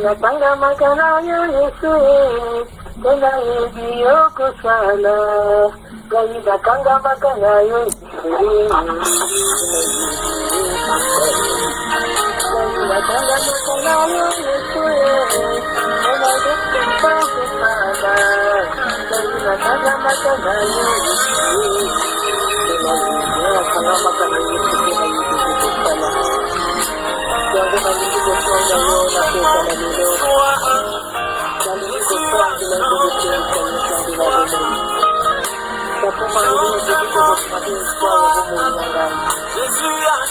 Natanga makanayo Yesu, kena hiyo kusala. Gai natanga makanayo Yesu, gai natanga makanayo Yesu, kena hiyo kusala. Gai natanga makanayo Yesu, kena hiyo makanayo Yesu, kena hiyo kusala. Jangan nanti bersoal dengan nafsu sama dulu. Jangan bersoal dengan kebutuhan yang dilakukan. Tapi malu jadi kebutuhan soal yang mengurangkan. Kebutuhan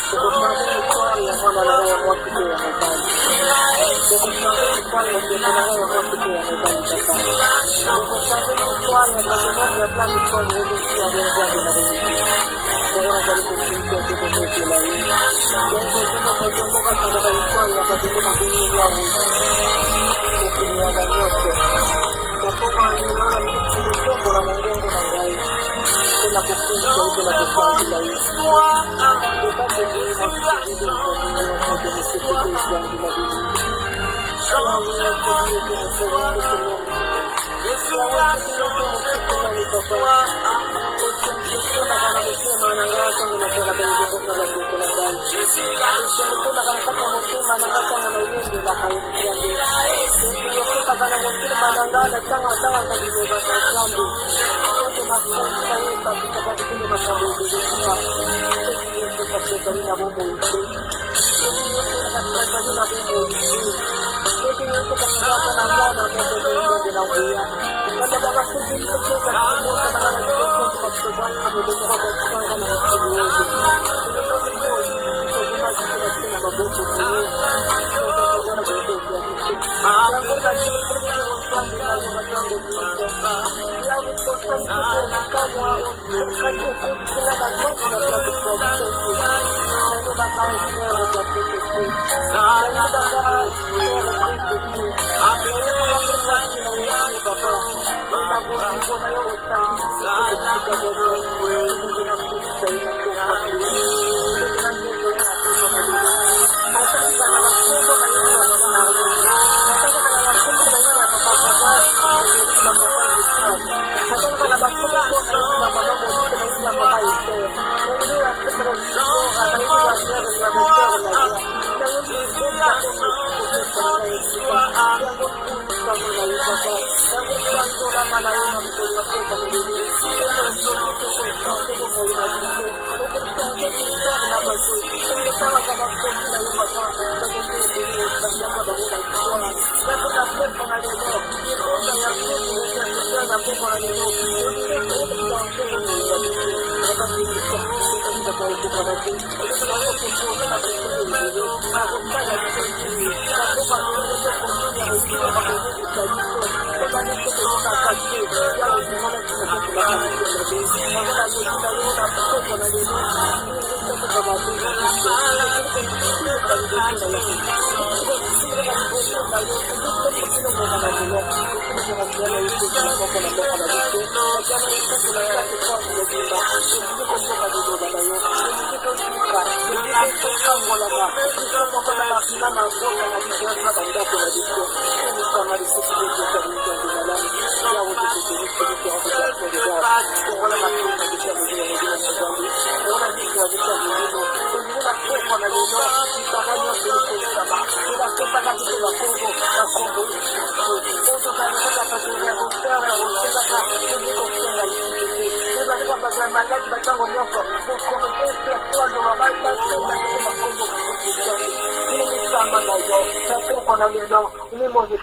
soal yang mana yang waktu yang akan. Kebutuhan soal yang mana yang waktu yang akan datang. Kebutuhan soal yang mana yang plan soal yang yang dilakukan. Jangan dari kebutuhan kebutuhan lain.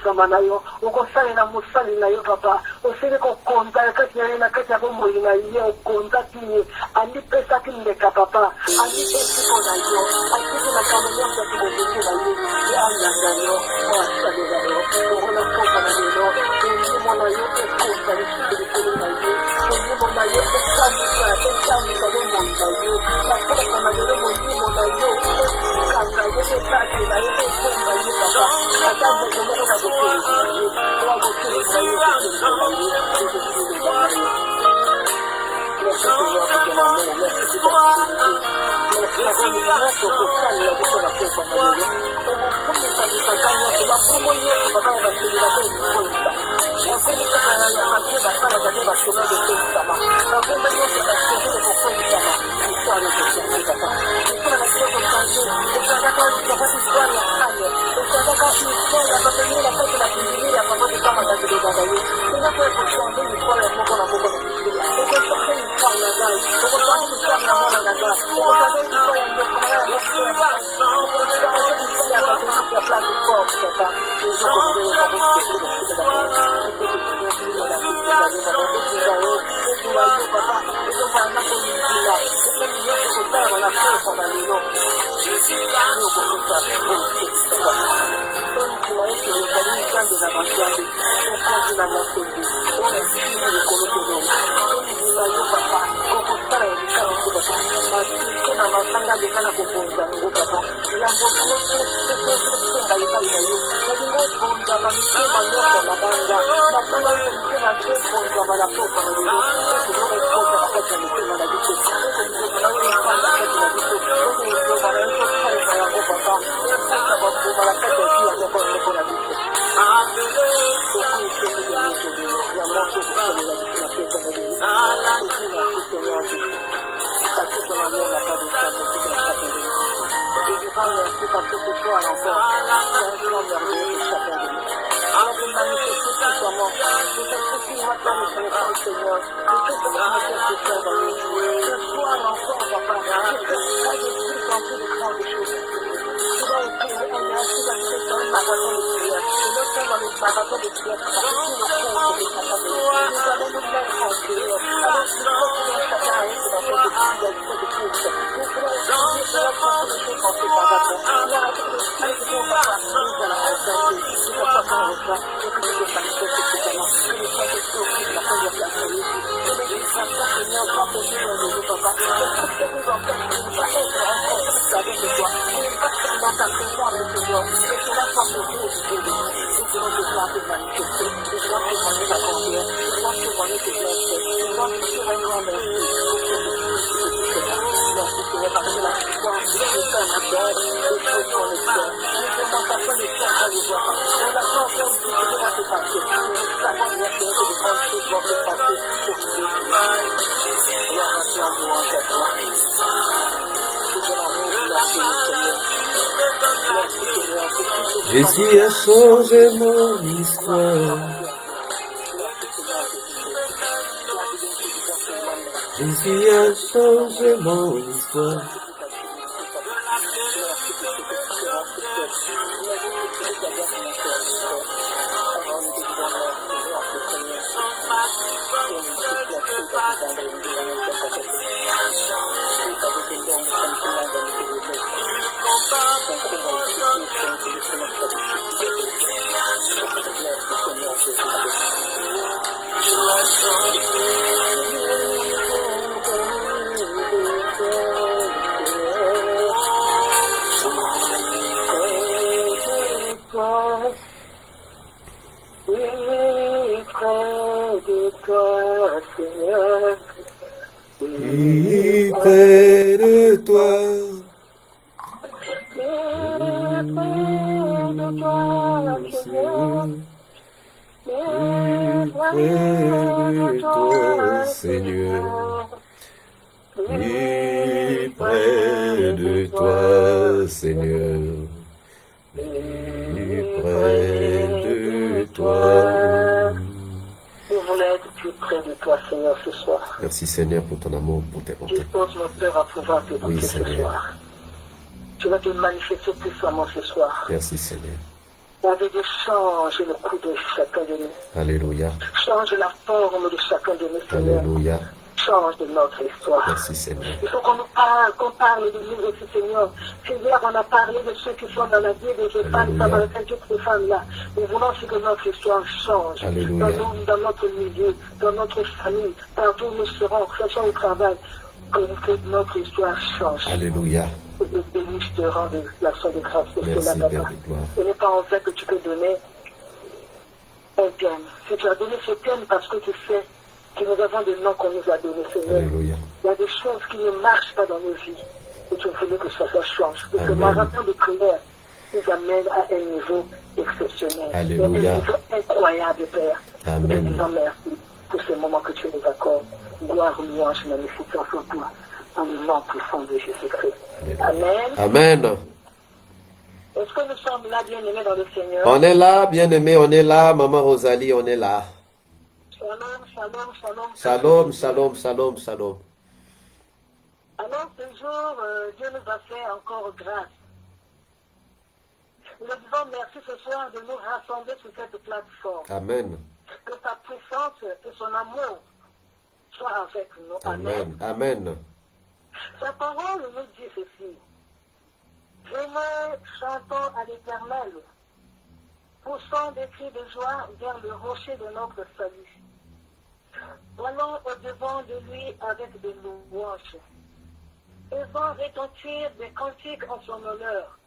Manayo, ukosali na musali na yo papa, usiri ko konta kati na kati ya bomo ina yo konta kini, andi pesa kini ka papa, andi pesa ko na yo, andi na kama yo kwa kibongo na yo, ya anga yo, kwa sabi na yo, ona ko na yo, ni mo na yo ko sali kini na yo, ni mo na yo ko sali ka bomo na yo, na ko na yo mo ni mo na yo, ka yo ko sali na yo ko na yo papa, ata mo ko na ko Jésus a changé mon histoire. Jésus a changé mon histoire. Et près de toi, Seigneur, et près de toi, Seigneur, et près de toi. Nous voulons être plus près de toi, Seigneur, ce soir. Merci, Seigneur, pour ton amour, pour tes bontés. Dispose mon cœur à pouvoir te Oui, ce Seigneur. soir. Tu vas te manifester puissamment ce soir. Merci, Seigneur. On veut de changer le coup de chacun de nous. Alléluia. Change la forme de chacun de nous, Seigneur. Alléluia. Change de notre histoire. Merci, Seigneur. Il faut qu'on nous parle, qu'on parle de nous aussi, Seigneur. Seigneur, on a parlé de ceux qui sont dans la vie de ces femmes, dans la vie de ces femmes-là. Nous voulons aussi que notre histoire change. Alléluia. Dans notre milieu, dans notre famille, partout où nous serons, que ce soit au travail, que notre histoire change. Alléluia. Et de bénis, je te rends de l'action de grâce pour Merci, cela, Père Papa. de gloire. Ce n'est pas en fait que tu peux donner un thème. Si tu as donné ce thème parce que tu sais que nous avons des noms qu'on nous a donnés, Seigneur. Alléluia. Il y a des choses qui ne marchent pas dans nos vies. Et tu voulais que ça change. Que ce Amen. marathon de prière nous amène à un niveau exceptionnel. Alléluia. Un niveau incroyable, Père. Amen. Et nous disons merci pour ce moment que tu nous accordes. Gloire, louange, magnificence en toi. En le nom puissant de Jésus-Christ. Amen. Amen. Est-ce que nous sommes là, bien-aimés dans le Seigneur? On est là, bien-aimé, on est là. Maman Rosalie, on est là. Shalom, shalom, shalom. Shalom, shalom, shalom, shalom. Alors, ce jour, Dieu nous a fait encore grâce. Nous disons merci ce soir de nous rassembler sur cette plateforme. Amen. Que sa puissance et son amour soient avec nous. Amen. Amen. Amen. Sa parole nous dit ceci. Venez, chantons à l'Éternel, poussons des cris de joie vers le rocher de notre salut. Allons au-devant de lui avec des louanges. Faisons retentir des cantiques en son honneur,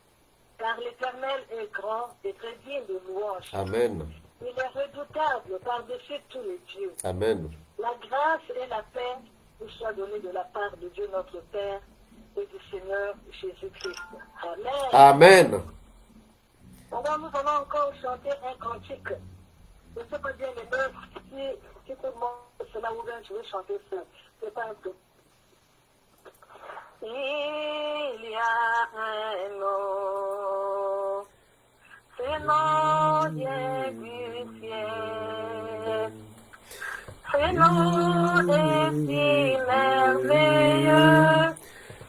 car l'Éternel est grand et très digne de louanges. Amen. Il est redoutable par-dessus tous les dieux. Amen. La grâce et la paix nous soient données de la part de Dieu notre Père et du Seigneur Jésus-Christ. Amen. Amen. Alors nous allons encore chanter un cantique. Je ne sais pas bien les deux, si tout le monde cela ouvert, je vais chanter ça. C'est pas un peu. Il y a un nom, c'est nom Dieu du ciel. Ce nom est si merveilleux,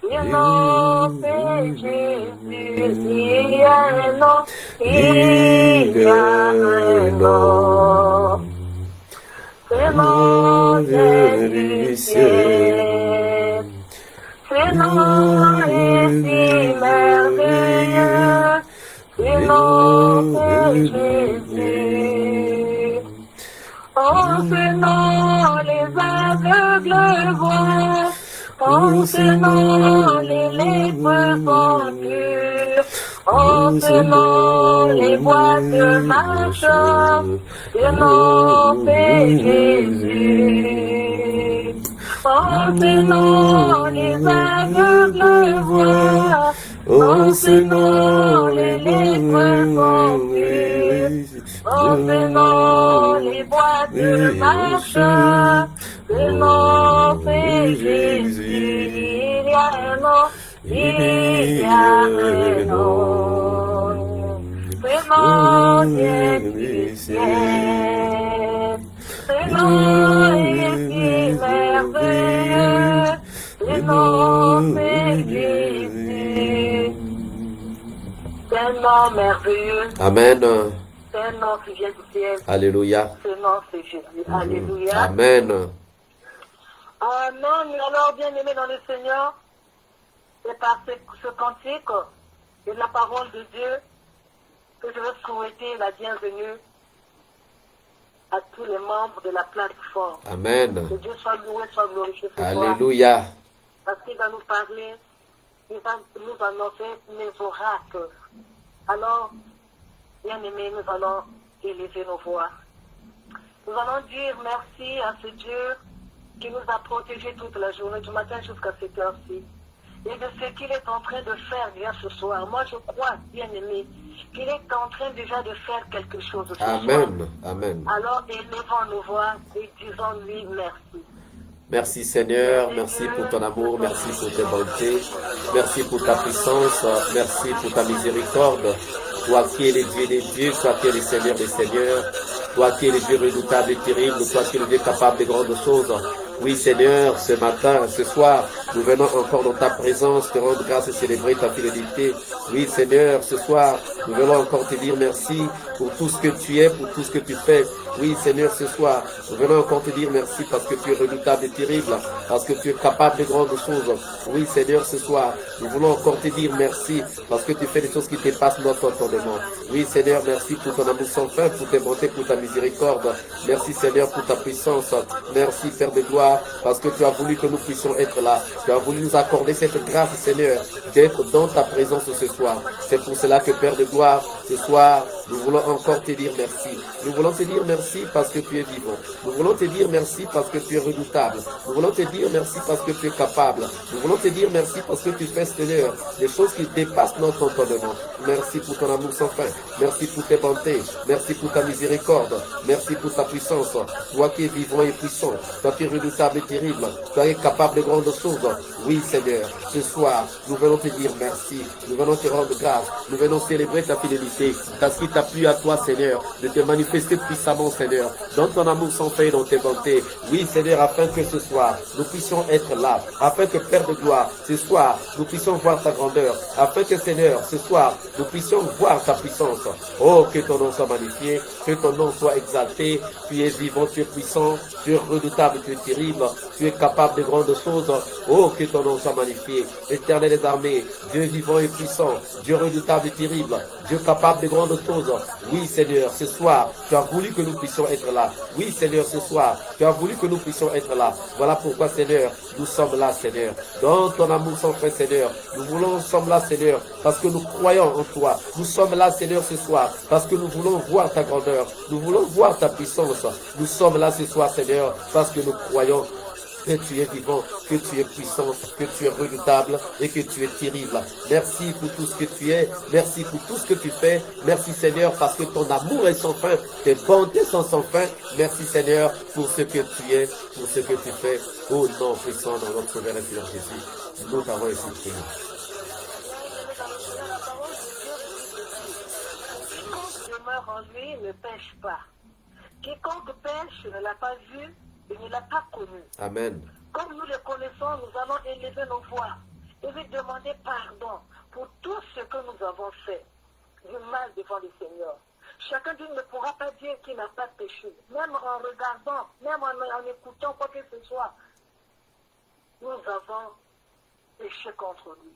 le nom c'est Jésus. Il y a un nom, il y a un nom, ce nom est du ciel. Ce nom est si merveilleux, le nom c'est Jésus. En ce nom, les aveugles voient. En ce nom, les lépreux sont purs. En ce nom, les boîtes marchent. Le nom c'est Jésus. En ce nom, les aveugles voient. En ce nom, les lépreux sont purs. En ce nom, les boîtes marchent. Le nom c'est Jésus. Il y a un nom, il y a un nom. Ce nom est du ciel. Ce nom est si merveilleux. Le nom c'est Jésus. C'est un nom merveilleux. Amen. C'est un nom qui vient du ciel. Alléluia. Ce nom c'est Jésus. Alléluia. Amen. Amen. Alors, bien-aimés dans le Seigneur, c'est par ce cantique et la parole de Dieu que je veux souhaiter la bienvenue à tous les membres de la plateforme. Amen. Que Dieu soit loué, soit glorifié ce soir. Alléluia. Parce qu'il va nous parler, il va nous annoncer les oracles. Alors, bien-aimés, nous allons élever nos voix. Nous allons dire merci à ce Dieu qui nous a protégés toute la journée, du matin jusqu'à cette heure-ci. Et de ce qu'il est en train de faire déjà ce soir. Moi, je crois, bien-aimé, qu'il est en train déjà de faire quelque chose ce soir. Amen. Amen. Alors, élevons nos voix et disons-lui merci. Merci Seigneur, merci pour ton amour, merci pour tes bontés, merci pour ta puissance, merci pour ta miséricorde. Toi qui es le Dieu des dieux, toi qui es le Seigneur des seigneurs, toi qui es le Dieu redoutable et terrible, toi qui es le Dieu capable de grandes choses. Oui Seigneur, ce matin, ce soir, nous venons encore dans ta présence, te rendre grâce et célébrer ta fidélité. Oui Seigneur, ce soir, nous venons encore te dire merci pour tout ce que tu es, pour tout ce que tu fais. Oui Seigneur, ce soir, nous venons encore te dire merci parce que tu es redoutable et terrible, parce que tu es capable de grandes choses. Oui Seigneur, ce soir, nous voulons encore te dire merci parce que tu fais des choses qui dépassent notre entendement. Oui Seigneur, merci pour ton amour sans fin, pour tes bontés, pour ta miséricorde. Merci Seigneur pour ta puissance. Merci Père de gloire, parce que tu as voulu que nous puissions être là. Tu as voulu nous accorder cette grâce Seigneur, d'être dans ta présence ce soir. C'est pour cela que Père de gloire, Ce soir, nous voulons encore te dire merci. Nous voulons te dire merci parce que tu es vivant. Nous voulons te dire merci parce que tu es redoutable. Nous voulons te dire merci parce que tu es capable. Nous voulons te dire merci parce que tu fais, Seigneur, des choses qui dépassent notre entendement. Merci pour ton amour sans fin. Merci pour tes bontés. Merci pour ta miséricorde. Merci pour ta puissance. Toi qui es vivant et puissant. Toi qui es redoutable et terrible. Toi qui es capable de grandes choses. Oui, Seigneur, ce soir, nous venons te dire merci. Nous venons te rendre grâce. Nous venons célébrer ta fidélité. Parce qu'il t'a plu à toi, Seigneur, de te manifester puissamment, Seigneur, dans ton amour sans fin et dans tes bontés. Oui, Seigneur, afin que ce soir, nous puissions être là. Afin que, Père de gloire, ce soir, nous puissions voir ta grandeur. Afin que, Seigneur, ce soir, nous puissions voir ta puissance. Oh, que ton nom soit magnifié, que ton nom soit exalté. Tu es vivant, tu es puissant, tu es redoutable, tu es terrible, tu es capable de grandes choses. Oh, que ton nom soit magnifié. Éternel des armées, Dieu vivant et puissant, Dieu redoutable et terrible, Dieu capable de grandes choses. Oui, Seigneur, ce soir, tu as voulu que nous puissions être là. Oui, Seigneur, ce soir, tu as voulu que nous puissions être là. Voilà pourquoi, Seigneur, nous sommes là, Seigneur. Dans ton amour sans fin, Seigneur, nous sommes là, Seigneur, parce que nous croyons en toi. Nous sommes là, Seigneur, ce soir, parce que nous voulons voir ta grandeur. Nous voulons voir ta puissance. Nous sommes là ce soir, Seigneur, parce que nous croyons que tu es vivant, que tu es puissant, que tu es redoutable et que tu es terrible. Merci pour tout ce que tu es. Merci pour tout ce que tu fais. Merci, Seigneur, parce que ton amour est sans fin, tes bontés sont sans fin. Merci, Seigneur, pour ce que tu es, pour ce que tu fais. Au nom puissant dans notre Sauveur et Seigneur Jésus, nous t'avons ainsi prié. Quiconque demeure en lui ne pêche pas. Quiconque pêche ne l'a pas vu et ne l'a pas connu. Amen. Comme nous le connaissons, nous allons élever nos voix et lui demander pardon pour tout ce que nous avons fait du mal devant le Seigneur. Chacun d'eux ne pourra pas dire qu'il n'a pas péché. Même en regardant, même en écoutant quoi que ce soit, nous avons péché contre lui.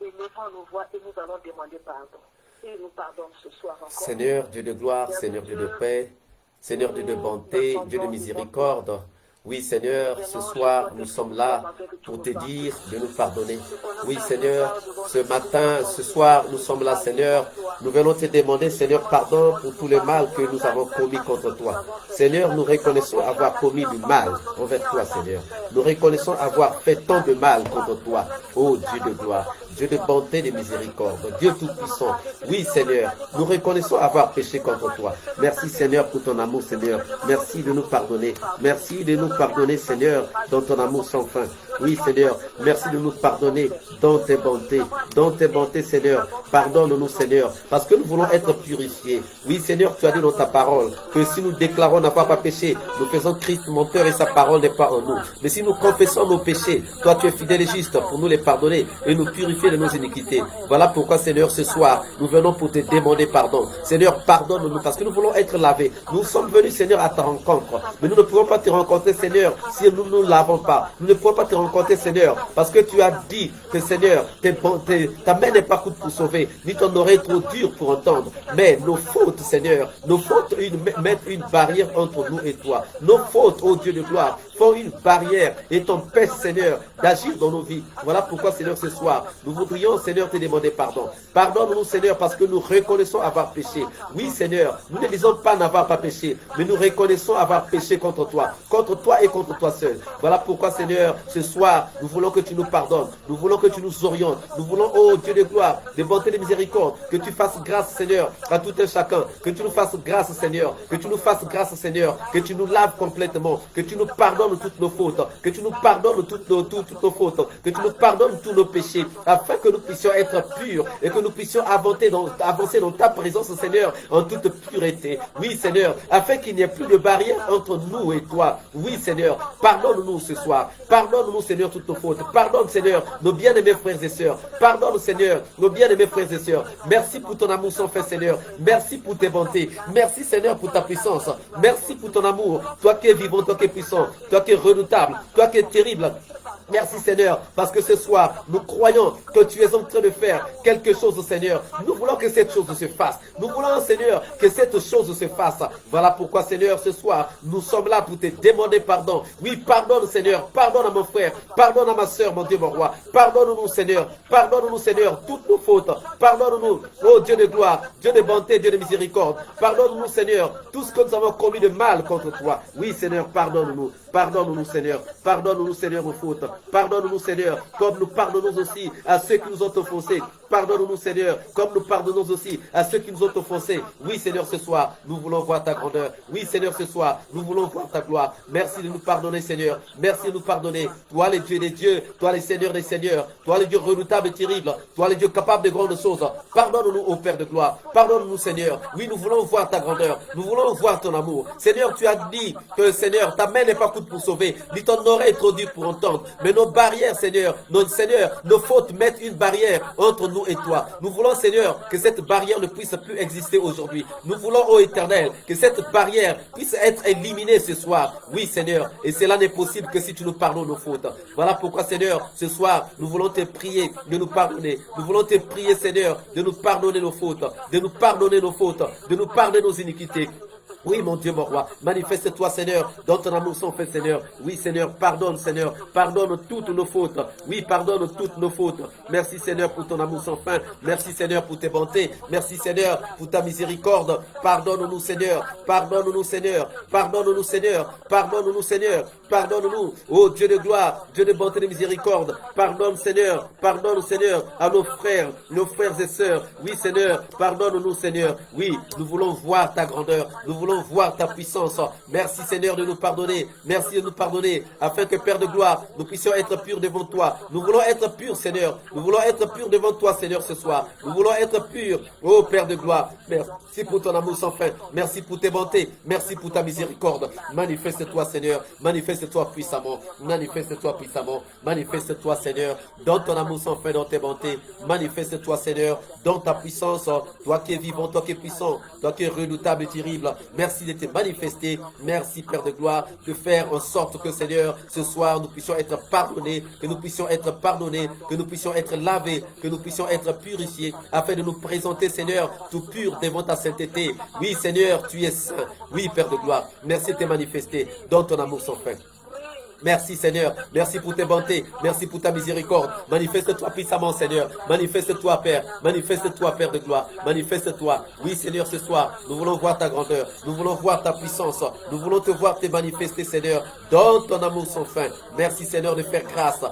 Élevons nos voix et nous allons demander pardon. Et nous pardonne ce soir encore. Seigneur Dieu de gloire, Seigneur Dieu de paix, Seigneur Dieu de bonté, Dieu de miséricorde. Oui, Seigneur, ce soir, nous sommes là pour te dire de nous pardonner. Oui, Seigneur, ce matin, ce soir, nous sommes là, Seigneur. Nous venons te demander, Seigneur, pardon pour tout le mal que nous avons commis contre toi. Seigneur, nous reconnaissons avoir commis du mal envers toi, Seigneur. Nous reconnaissons avoir fait tant de mal contre toi. Oh Dieu de gloire, Dieu de bonté et de miséricorde, Dieu tout-puissant. Oui, Seigneur, nous reconnaissons avoir péché contre toi. Merci, Seigneur, pour ton amour, Seigneur. Merci de nous pardonner. Merci de nous pardonner, Seigneur, dans ton amour sans fin. Oui, Seigneur, merci de nous pardonner dans tes bontés, Seigneur. Pardonne-nous, Seigneur, parce que nous voulons être purifiés. Oui, Seigneur, tu as dit dans ta parole que si nous déclarons n'avoir pas péché, nous faisons Christ menteur et sa parole n'est pas en nous. Mais si nous confessons nos péchés, toi tu es fidèle et juste pour nous les pardonner et nous purifier de nos iniquités. Voilà pourquoi, Seigneur, ce soir, nous venons pour te demander pardon. Seigneur, pardonne-nous parce que nous voulons être lavés. Nous sommes venus, Seigneur, à ta rencontre. Mais nous ne pouvons pas te rencontrer, Seigneur, si nous ne nous lavons pas. Nous ne pouvons pas te rencontrer, Seigneur, parce que tu as dit que, Seigneur, ta main n'est pas courte pour sauver, ni ton oreille trop dure pour entendre. Mais nos fautes, Seigneur, nos fautes mettent une barrière entre nous et toi. Nos fautes, ô Dieu de gloire, font une barrière et t'empêchent, Seigneur, d'agir dans nos vies. Voilà pourquoi, Seigneur, ce soir, nous voudrions, Seigneur, te demander pardon. Pardonne-nous, Seigneur, parce que nous reconnaissons avoir péché. Oui, Seigneur, nous ne disons pas n'avoir pas péché, mais nous reconnaissons avoir péché contre toi et contre toi seul. Voilà pourquoi, Seigneur, ce soir, nous voulons que tu nous pardonnes. Nous voulons que tu nous orientes. Nous voulons, oh Dieu de gloire, de bonté et de miséricorde, que tu fasses grâce, Seigneur, à tout un chacun. Que tu nous fasses grâce, Seigneur. Que tu nous fasses grâce, Seigneur. Que tu nous laves complètement. Que tu nous pardonnes toutes nos fautes. Que tu nous pardonnes toutes nos fautes. Que tu nous pardonnes tous nos péchés. Afin que nous puissions être purs et que nous puissions avancer dans ta présence, Seigneur, en toute pureté. Oui, Seigneur, afin qu'il n'y ait plus de barrière entre nous et toi. Oui, Seigneur, pardonne-nous ce soir. Pardonne-nous, Seigneur, toutes nos fautes. Pardonne, Seigneur, nos bien-aimés frères et sœurs. Pardonne, Seigneur, nos bien-aimés frères et sœurs. Merci pour ton amour sans fin, Seigneur. Merci pour tes bontés. Merci, Seigneur, pour ta puissance. Merci pour ton amour. Toi qui es vivant, toi qui es puissant, toi qui es redoutable, toi qui es terrible. Merci Seigneur, parce que ce soir, nous croyons que tu es en train de faire quelque chose, Seigneur. Nous voulons que cette chose se fasse. Nous voulons, Seigneur, que cette chose se fasse. Voilà pourquoi, Seigneur, ce soir, nous sommes là pour te demander pardon. Oui, pardonne, Seigneur. Pardonne à mon frère. Pardonne à ma soeur, mon Dieu, mon roi. Pardonne-nous, Seigneur. Pardonne-nous, Seigneur, toutes nos fautes. Pardonne-nous, oh Dieu de gloire, Dieu de bonté, Dieu de miséricorde. Pardonne-nous, Seigneur, tout ce que nous avons commis de mal contre toi. Oui, Seigneur, pardonne-nous. Pardonne-nous, Seigneur. Pardonne-nous, Seigneur, nos fautes. Pardonne-nous, Seigneur, comme nous pardonnons aussi à ceux qui nous ont offensés. Pardonne-nous, Seigneur, comme nous pardonnons aussi à ceux qui nous ont offensés. Oui, Seigneur, ce soir, nous voulons voir ta grandeur. Oui, Seigneur, ce soir, nous voulons voir ta gloire. Merci de nous pardonner, Seigneur. Merci de nous pardonner. Toi, le Dieu des dieux, toi, le Seigneur des seigneurs, toi, le Dieu redoutable et terrible, toi, le Dieu capable de grandes choses. Pardonne-nous, ô Père de gloire. Pardonne-nous, Seigneur. Oui, nous voulons voir ta grandeur. Nous voulons voir ton amour. Seigneur, tu as dit que, Seigneur, ta main n'est pas courte pour sauver, ni ton oreille trop dure pour entendre. Mais nos barrières, Seigneur, nos fautes mettent une barrière entre nous et toi. Nous voulons, Seigneur, que cette barrière ne puisse plus exister aujourd'hui. Nous voulons, ô Éternel, que cette barrière puisse être éliminée ce soir. Oui, Seigneur, et cela n'est possible que si tu nous pardonnes nos fautes. Voilà pourquoi, Seigneur, ce soir, nous voulons te prier de nous pardonner. Nous voulons te prier, Seigneur, de nous pardonner nos fautes, de nous pardonner nos fautes, de nous pardonner nos iniquités. Oui, mon Dieu, mon roi, manifeste-toi, Seigneur, dans ton amour sans fin, Seigneur. Oui, Seigneur, pardonne toutes nos fautes. Oui, pardonne toutes nos fautes. Merci, Seigneur, pour ton amour sans fin. Merci, Seigneur, pour tes bontés. Merci, Seigneur, pour ta miséricorde. Pardonne-nous, Seigneur. Pardonne-nous, Seigneur. Pardonne-nous, Seigneur. Pardonne-nous, Seigneur. Pardonne-nous, ô Dieu de gloire, Dieu de bonté et de miséricorde. Pardonne, Seigneur, à nos frères et sœurs. Oui, Seigneur, pardonne-nous, Seigneur. Oui, nous voulons voir ta grandeur. Nous voulons voir ta puissance. Merci, Seigneur, de nous pardonner. Merci de nous pardonner, afin que, Père de gloire, nous puissions être purs devant toi. Nous voulons être purs, Seigneur. Nous voulons être purs devant toi, Seigneur, ce soir. Nous voulons être purs, ô Père de gloire. Merci pour ton amour sans fin. Merci pour tes bontés. Merci pour ta miséricorde. Manifeste-toi, Seigneur. Manifeste-toi puissamment. Manifeste-toi puissamment. Manifeste-toi, Seigneur, dans ton amour sans fin, dans tes bontés. Manifeste-toi, Seigneur, dans ta puissance. Toi qui es vivant, toi qui es puissant, toi qui es redoutable et terrible. Merci de te manifester. Merci, Père de gloire, de faire en sorte que, Seigneur, ce soir, nous puissions être pardonnés, que nous puissions être pardonnés, que nous puissions être lavés, que nous puissions être purifiés, afin de nous présenter, Seigneur, tout pur devant ta sainteté. Oui, Seigneur, tu es saint. Oui, Père de gloire, merci de te manifester dans ton amour sans fin. Merci, Seigneur. Merci pour tes bontés. Merci pour ta miséricorde. Manifeste-toi puissamment, Seigneur. Manifeste-toi, Père. Manifeste-toi, Père de gloire. Manifeste-toi. Oui, Seigneur, ce soir, nous voulons voir ta grandeur. Nous voulons voir ta puissance. Nous voulons te voir te manifester, Seigneur, dans ton amour sans fin. Merci, Seigneur, de faire grâce,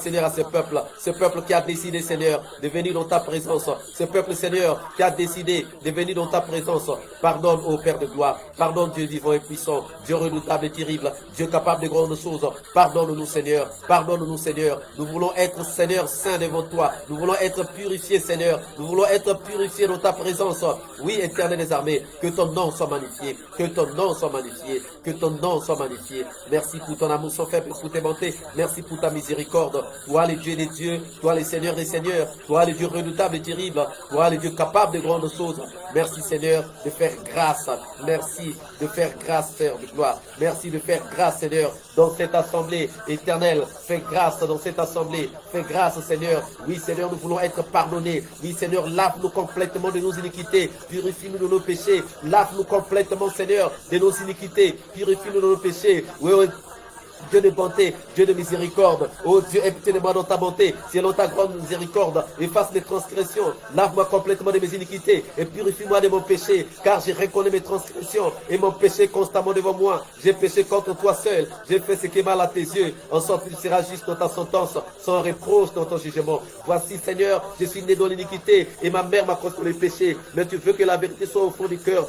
Seigneur, à ce peuple qui a décidé, Seigneur, de venir dans ta présence. Ce peuple, Seigneur, qui a décidé de venir dans ta présence. Pardonne, ô Père de gloire. Pardonne, Dieu vivant et puissant. Dieu redoutable et terrible. Dieu capable de grandes choses. Pardonne-nous, Seigneur. Pardonne-nous, Seigneur. Nous voulons être, Seigneur, saints devant toi. Nous voulons être purifiés, Seigneur. Nous voulons être purifiés dans ta présence. Oui, Éternel des armées, que ton nom soit magnifié. Que ton nom soit magnifié. Que ton nom soit magnifié. Merci pour ton amour sans fin, pour tes bontés. Merci pour ta miséricorde. Toi, le Dieu des dieux. Toi, le Seigneur des seigneurs. Toi, le Dieu redoutable et terrible. Toi, le Dieu capable de grandes choses. Merci, Seigneur, de faire grâce. Merci de faire grâce, Père de gloire. Merci de faire grâce, Seigneur, dans cette assemblée éternelle. Fais grâce dans cette assemblée. Fais grâce, Seigneur. Oui, Seigneur, nous voulons être pardonnés. Oui, Seigneur, lave-nous complètement de nos iniquités. Purifie-nous de nos péchés. Lave-nous complètement, Seigneur, de nos iniquités. Purifie-nous de nos péchés. Oui, oui. Dieu de bonté, Dieu de miséricorde. Oh Dieu, aie pitié de moi dans ta bonté, selon ta grande miséricorde. Efface mes transgressions, lave-moi complètement de mes iniquités et purifie-moi de mon péché, car j'ai reconnu mes transgressions et mon péché constamment devant moi. J'ai péché contre toi seul, j'ai fait ce qui est mal à tes yeux. En sorte qu'il sera juste dans ta sentence, sans reproche dans ton jugement. Voici, Seigneur, je suis né dans l'iniquité et ma mère m'a construit le péché. Mais tu veux que la vérité soit au fond du cœur.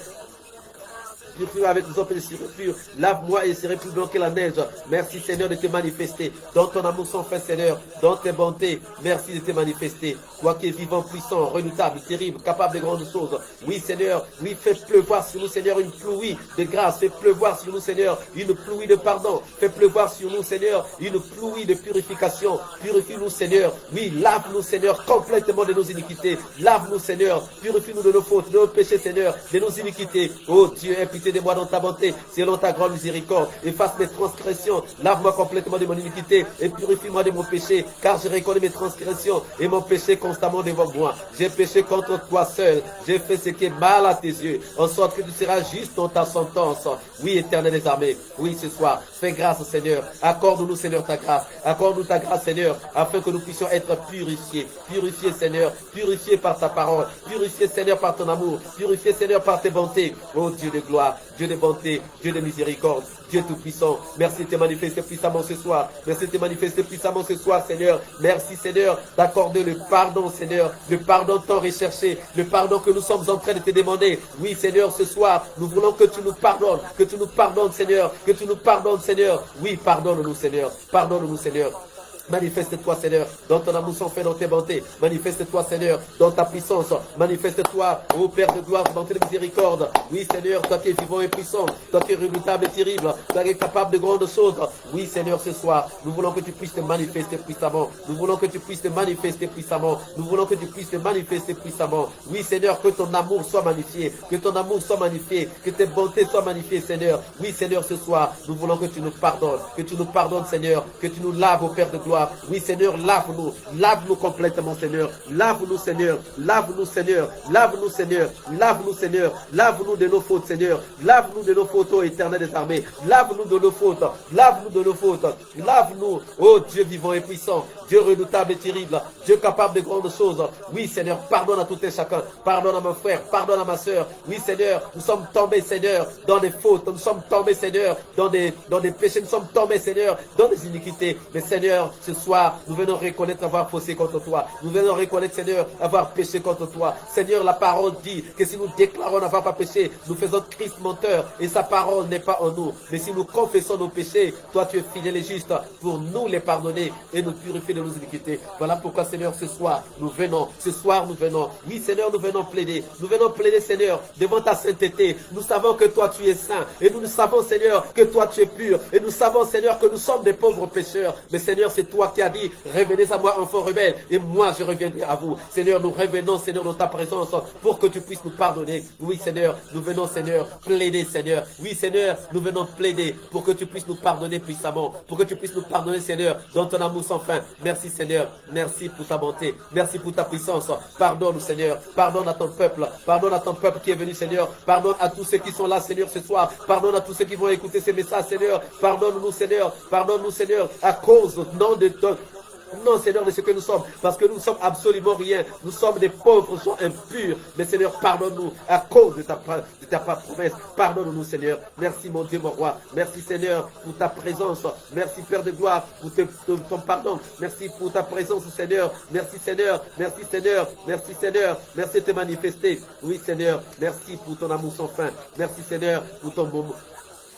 Purifie avec les hommes et les purs. Lave-moi et je serai plus blanc que la neige. Merci, Seigneur, de te manifester dans ton amour sans fin, Seigneur, dans tes bontés. Merci de te manifester. Toi qui es vivant, puissant, redoutable, terrible, capable de grandes choses. Oui, Seigneur, oui, fais pleuvoir sur nous, Seigneur, une pluie de grâce. Fais pleuvoir sur nous, Seigneur, une pluie de pardon. Fais pleuvoir sur nous, Seigneur, une pluie de purification. Purifie-nous, Seigneur. Oui, lave-nous, Seigneur, complètement de nos iniquités. Lave-nous, Seigneur. Purifie-nous de nos fautes, de nos péchés, Seigneur, de nos iniquités. Oh Dieu, aie pitié Fais-de-moi dans ta bonté, selon ta grande miséricorde. Efface mes transgressions. Lave-moi complètement de mon iniquité et purifie-moi de mon péché, car je reconnais mes transgressions et mon péché constamment devant moi. J'ai péché contre toi seul. J'ai fait ce qui est mal à tes yeux, en sorte que tu seras juste dans ta sentence. Oui, Éternel des armées, oui, ce soir, fais grâce, Seigneur. Accorde-nous, Seigneur, ta grâce. Accorde-nous ta grâce, Seigneur, afin que nous puissions être purifiés. Purifiés, Seigneur. Purifiés par ta parole. Purifiés, Seigneur, par ton amour. Purifiés, Seigneur, par tes bontés. Oh Dieu de gloire, Dieu de bonté, Dieu de miséricorde, Dieu tout-puissant. Merci de te manifester puissamment ce soir. Merci de te manifester puissamment ce soir, Seigneur. Merci, Seigneur, d'accorder le pardon, Seigneur. Le pardon tant recherché. Le pardon que nous sommes en train de te demander. Oui, Seigneur, ce soir, nous voulons que tu nous pardonnes. Que tu nous pardonnes, Seigneur. Que tu nous pardonnes, Seigneur. Oui, pardonne-nous, Seigneur. Pardonne-nous, Seigneur. Manifeste-toi, Seigneur, dans ton amour sans fin, dans tes bontés. Manifeste-toi, Seigneur, dans ta puissance. Manifeste-toi, ô Père de gloire, dans tes miséricordes. Oui, Seigneur, toi qui es vivant et puissant, toi qui es redoutable et terrible, toi qui es capable de grandes choses. Oui, Seigneur, ce soir, nous voulons que tu puisses te manifester puissamment. Nous voulons que tu puisses te manifester puissamment. Nous voulons que tu puisses te manifester puissamment. Oui, Seigneur, que ton amour soit magnifié. Que ton amour soit magnifié. Que tes bontés soient magnifiées, Seigneur. Oui, Seigneur, ce soir, nous voulons que tu nous pardonnes. Que tu nous pardonnes, Seigneur. Que tu nous laves, ô Père de gloire. Oui, Seigneur, lave-nous. Lave-nous complètement, Seigneur. Lave-nous, Seigneur. Lave-nous, Seigneur. Lave-nous, Seigneur. Lave-nous, Seigneur. Lave-nous de nos fautes, Seigneur. Lave-nous de nos fautes, ô Éternel des armées. Lave-nous de nos fautes. Lave-nous de nos fautes. Lave-nous, ô Dieu vivant et puissant. Dieu redoutable et terrible. Dieu capable de grandes choses. Oui, Seigneur, pardonne à tout et chacun. Pardonne à mon frère. Pardonne à ma soeur. Oui, Seigneur, nous sommes tombés, Seigneur, dans des fautes. Nous sommes tombés, Seigneur, dans des péchés. Nous sommes tombés, Seigneur, dans des iniquités. Mais Seigneur, ce soir, nous venons reconnaître avoir faussé contre toi. Nous venons reconnaître, Seigneur, avoir péché contre toi. Seigneur, la parole dit que si nous déclarons n'avoir pas péché, nous faisons Christ menteur et sa parole n'est pas en nous. Mais si nous confessons nos péchés, toi tu es fidèle et juste pour nous les pardonner et nous purifier de nos iniquités. Voilà pourquoi, Seigneur, ce soir, nous venons. Ce soir, nous venons. Oui, Seigneur, nous venons plaider. Nous venons plaider, Seigneur, devant ta sainteté. Nous savons que toi tu es saint et nous savons, Seigneur, que toi tu es pur. Et nous savons, Seigneur, que nous sommes des pauvres pécheurs. Mais Seigneur, c'est toi qui as dit, revenez à moi, enfants rebelles, et moi je reviendrai à vous. Seigneur, nous revenons, Seigneur, dans ta présence, pour que tu puisses nous pardonner. Oui, Seigneur, nous venons, Seigneur, plaider, Seigneur. Oui, Seigneur, nous venons plaider pour que tu puisses nous pardonner puissamment, pour que tu puisses nous pardonner, Seigneur, dans ton amour sans fin. Merci, Seigneur. Merci pour ta bonté. Merci pour ta puissance. Pardonne, Seigneur. Pardonne à ton peuple. Pardonne à ton peuple qui est venu, Seigneur. Pardonne à tous ceux qui sont là, Seigneur, ce soir. Pardonne à tous ceux qui vont écouter ces messages, Seigneur. Pardonne-nous, Seigneur. Pardonne-nous, Seigneur, à cause, non de ton... Non, Seigneur, de ce que nous sommes, parce que nous ne sommes absolument rien. Nous sommes des pauvres, nous sommes impurs. Mais Seigneur, pardonne-nous à cause de ta promesse. Pardonne-nous, Seigneur. Merci, mon Dieu, mon roi. Merci, Seigneur, pour ta présence. Merci, Père de gloire, pour ton pardon. Merci pour ta présence, Seigneur. Merci, Seigneur. Merci, Seigneur. Merci, Seigneur. Merci de te manifester. Oui, Seigneur. Merci pour ton amour sans fin. Merci, Seigneur, pour ton bon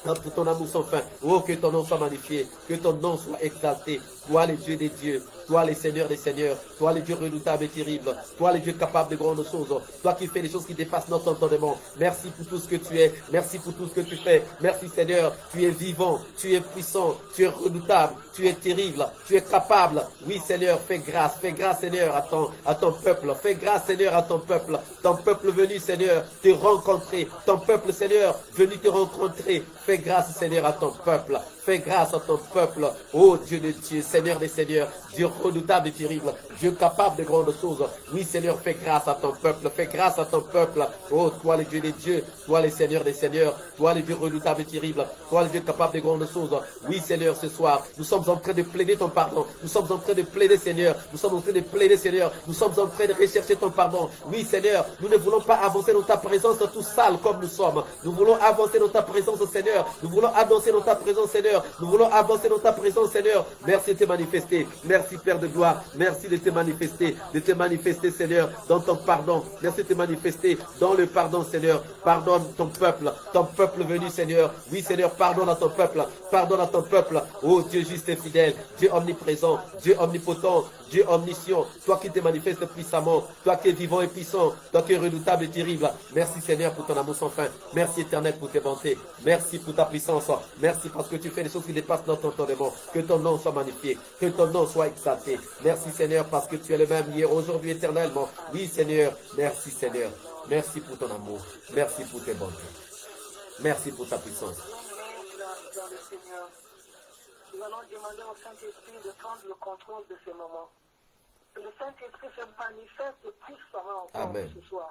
pour ton amour sans fin. Oh, que ton nom soit magnifié, que ton nom soit exalté. Toi, les dieux des dieux, toi, les seigneurs des seigneurs, toi, les dieux redoutables et terribles, toi, les dieux capables de grandes choses, toi qui fais des choses qui dépassent notre entendement. Merci pour tout ce que tu es, merci pour tout ce que tu fais. Merci, Seigneur, tu es vivant, tu es puissant, tu es redoutable, tu es terrible, tu es capable. Oui, Seigneur, fais grâce, Seigneur, à ton peuple. Fais grâce, Seigneur, à ton peuple venu, Seigneur, te rencontrer. Ton peuple, Seigneur, venu te rencontrer. Fais grâce, Seigneur, à ton peuple. Fais grâce à ton peuple. Oh Dieu de Dieu, Seigneur des seigneurs, Dieu redoutable et terrible, Dieu capable de grandes choses. Oui, Seigneur, fais grâce à ton peuple. Fais grâce à ton peuple. Oh, toi, les dieux des dieux, toi, les seigneurs des seigneurs, toi, les dieux redoutables et terribles, toi, les dieux capables de grandes choses. Oui, Seigneur, ce soir, nous sommes en train de plaider ton pardon. Nous sommes en train de plaider, Seigneur. Nous sommes en train de plaider, Seigneur. Nous sommes en train de rechercher ton pardon. Oui, Seigneur, nous ne voulons pas avancer dans ta présence tout sale comme nous sommes. Nous voulons avancer dans ta présence, Seigneur. Nous voulons avancer dans ta présence, Seigneur. Nous voulons avancer dans ta présence, Seigneur. Merci de te manifester. Merci, Père de gloire. Merci de te manifester, Seigneur, dans ton pardon. Merci de te manifester dans le pardon, Seigneur. Pardonne ton peuple venu, Seigneur. Oui, Seigneur, pardonne à ton peuple. Pardonne à ton peuple. Oh, Dieu juste et fidèle, Dieu omniprésent, Dieu omnipotent, Dieu omniscient, toi qui te manifestes puissamment, toi qui es vivant et puissant, toi qui es redoutable et terrible. Merci, Seigneur, pour ton amour sans fin. Merci, Éternel, pour tes bontés. Merci pour ta puissance. Merci parce que tu fais des choses qui dépassent notre entendement. Que ton nom soit magnifié, que ton nom soit exalté. Merci, Seigneur, parce que tu es le même hier, aujourd'hui, éternellement. Oui, Seigneur. Merci, Seigneur. Merci pour ton amour. Merci pour tes bontés. Merci pour ta puissance. Dans le Seigneur, nous allons demander au Saint-Esprit de prendre le contrôle de ces moments. Que le Saint-Esprit se manifeste puissamment encore Amen. ce soir.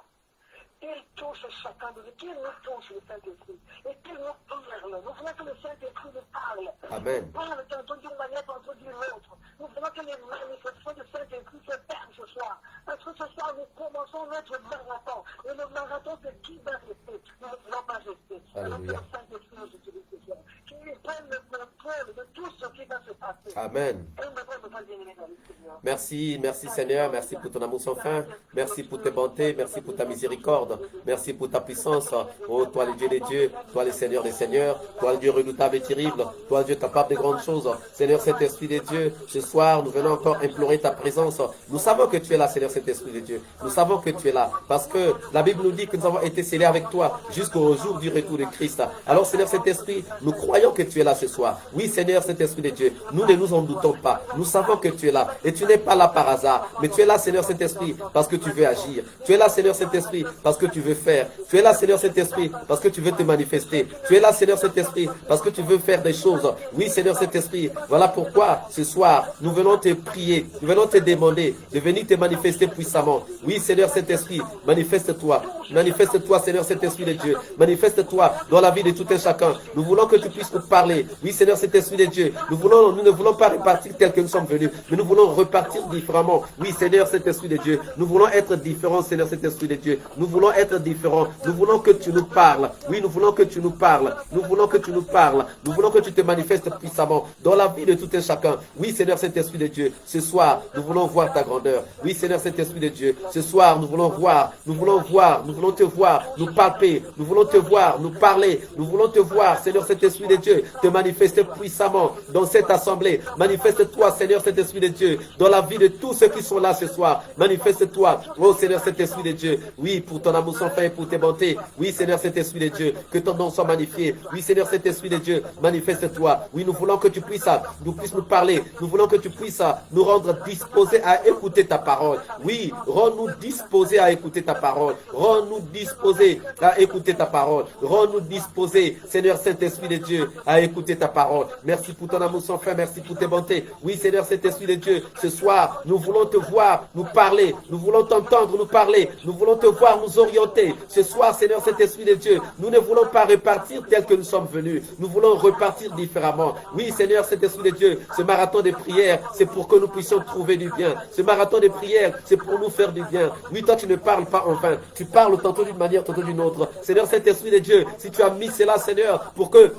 Il touche chacun de nous, qu'il nous touche le Saint-Esprit, et qu'il nous parle. Nous voulons que le Saint-Esprit nous parle. Amen. Il parle tantôt d'une manière, tantôt d'une autre. Nous voulons que les manifestations du Saint-Esprit se perdent ce soir. Parce que ce soir, nous commençons notre marathon. Et le marathon, c'est qui va rester. Nous ne voulons pas rester. Alors que le Saint-Esprit nous utilise ce soir. Qu'il prenne le contrôle de tout ce qui va se passer. Amen. Et nous ne pouvons pas dénigrer dans le Seigneur. Merci, merci Seigneur, merci pour ton amour sans fin, merci pour tes bontés, merci pour ta miséricorde, merci pour ta puissance. Oh, toi le Dieu des dieux, toi le Seigneur des seigneurs, toi le Dieu redoutable et terrible, toi le Dieu capable de grandes choses. Seigneur Saint-Esprit des dieux, ce soir nous venons encore implorer ta présence. Nous savons que tu es là, Seigneur Saint-Esprit des dieux. Nous savons que tu es là, parce que la Bible nous dit que nous avons été scellés avec toi jusqu'au jour du retour de Christ. Alors Seigneur Saint-Esprit, nous croyons que tu es là ce soir. Oui Seigneur Saint-Esprit des dieux, nous ne nous en doutons pas. Nous savons que tu es là. Et tu n'es pas là par hasard. Mais tu es là, Seigneur Saint-Esprit, parce que tu veux agir. Tu es là, Seigneur Saint-Esprit, parce que tu veux faire. Tu es là, Seigneur Saint-Esprit, parce que tu veux te manifester. Tu es là, Seigneur Saint-Esprit, parce que tu veux faire des choses. Oui, Seigneur Saint-Esprit, voilà pourquoi ce soir, nous venons te prier. Nous venons te demander de venir te manifester puissamment. Oui, Seigneur Saint-Esprit, manifeste-toi. Manifeste-toi, Seigneur Saint-Esprit de Dieu. Manifeste-toi dans la vie de tout un chacun. Nous voulons que tu puisses nous parler. Oui, Seigneur Saint-Esprit de Dieu. Nous ne voulons pas repartir tel que nous sommes venus, mais nous voulons repartir différemment. Oui, Seigneur Saint-Esprit de Dieu. Nous voulons être différents, Seigneur Saint-Esprit de Dieu. Nous voulons être différents. Nous voulons que tu nous parles. Oui, nous voulons que tu nous parles. Nous voulons que tu nous parles. Nous voulons que tu te manifestes puissamment dans la vie de tout un chacun. Oui, Seigneur Saint-Esprit de Dieu. Ce soir, nous voulons voir ta grandeur. Oui, Seigneur Saint-Esprit de Dieu. Ce soir, nous voulons voir. Nous voulons voir. Nous voulons te voir. Nous palper. Nous voulons te voir. Nous parler. Nous voulons te voir, Seigneur Saint-Esprit de Dieu. Te manifester puissamment dans cette assemblée. Manifeste-toi, Seigneur Saint-Esprit de Dieu, dans la vie de tous ceux qui sont là ce soir. Manifeste-toi, oh Seigneur Saint-Esprit de Dieu. Oui, pour ton amour sans fin et pour tes bontés. Oui, Seigneur Saint-Esprit de Dieu, que ton nom soit magnifié. Oui, Seigneur Saint-Esprit de Dieu, manifeste-toi. Oui, nous voulons que tu puisses nous parler. Nous voulons que tu puisses nous rendre disposés à écouter ta parole. Oui, rends-nous disposés à écouter ta parole. Rends-nous disposés à écouter ta parole. Rends-nous disposés, Seigneur Saint-Esprit de Dieu, à écouter ta parole. Merci pour ton amour sans fin. Merci pour tes bontés. Oui, Seigneur Saint-Esprit de Dieu, ce soir, nous voulons te voir, nous parler. Nous voulons t'entendre, nous parler. Nous voulons te voir, nous orienter. Ce soir, Seigneur Saint-Esprit de Dieu, nous ne voulons pas repartir tel que nous sommes venus. Nous voulons repartir différemment. Oui, Seigneur Saint-Esprit de Dieu, ce marathon de prière, c'est pour que nous puissions trouver du bien. Ce marathon de prière, c'est pour nous faire du bien. Oui, toi, tu ne parles pas en vain. Tu parles tantôt d'une manière, tantôt d'une autre. Seigneur Saint-Esprit de Dieur, si tu as mis cela, Seigneur, pour que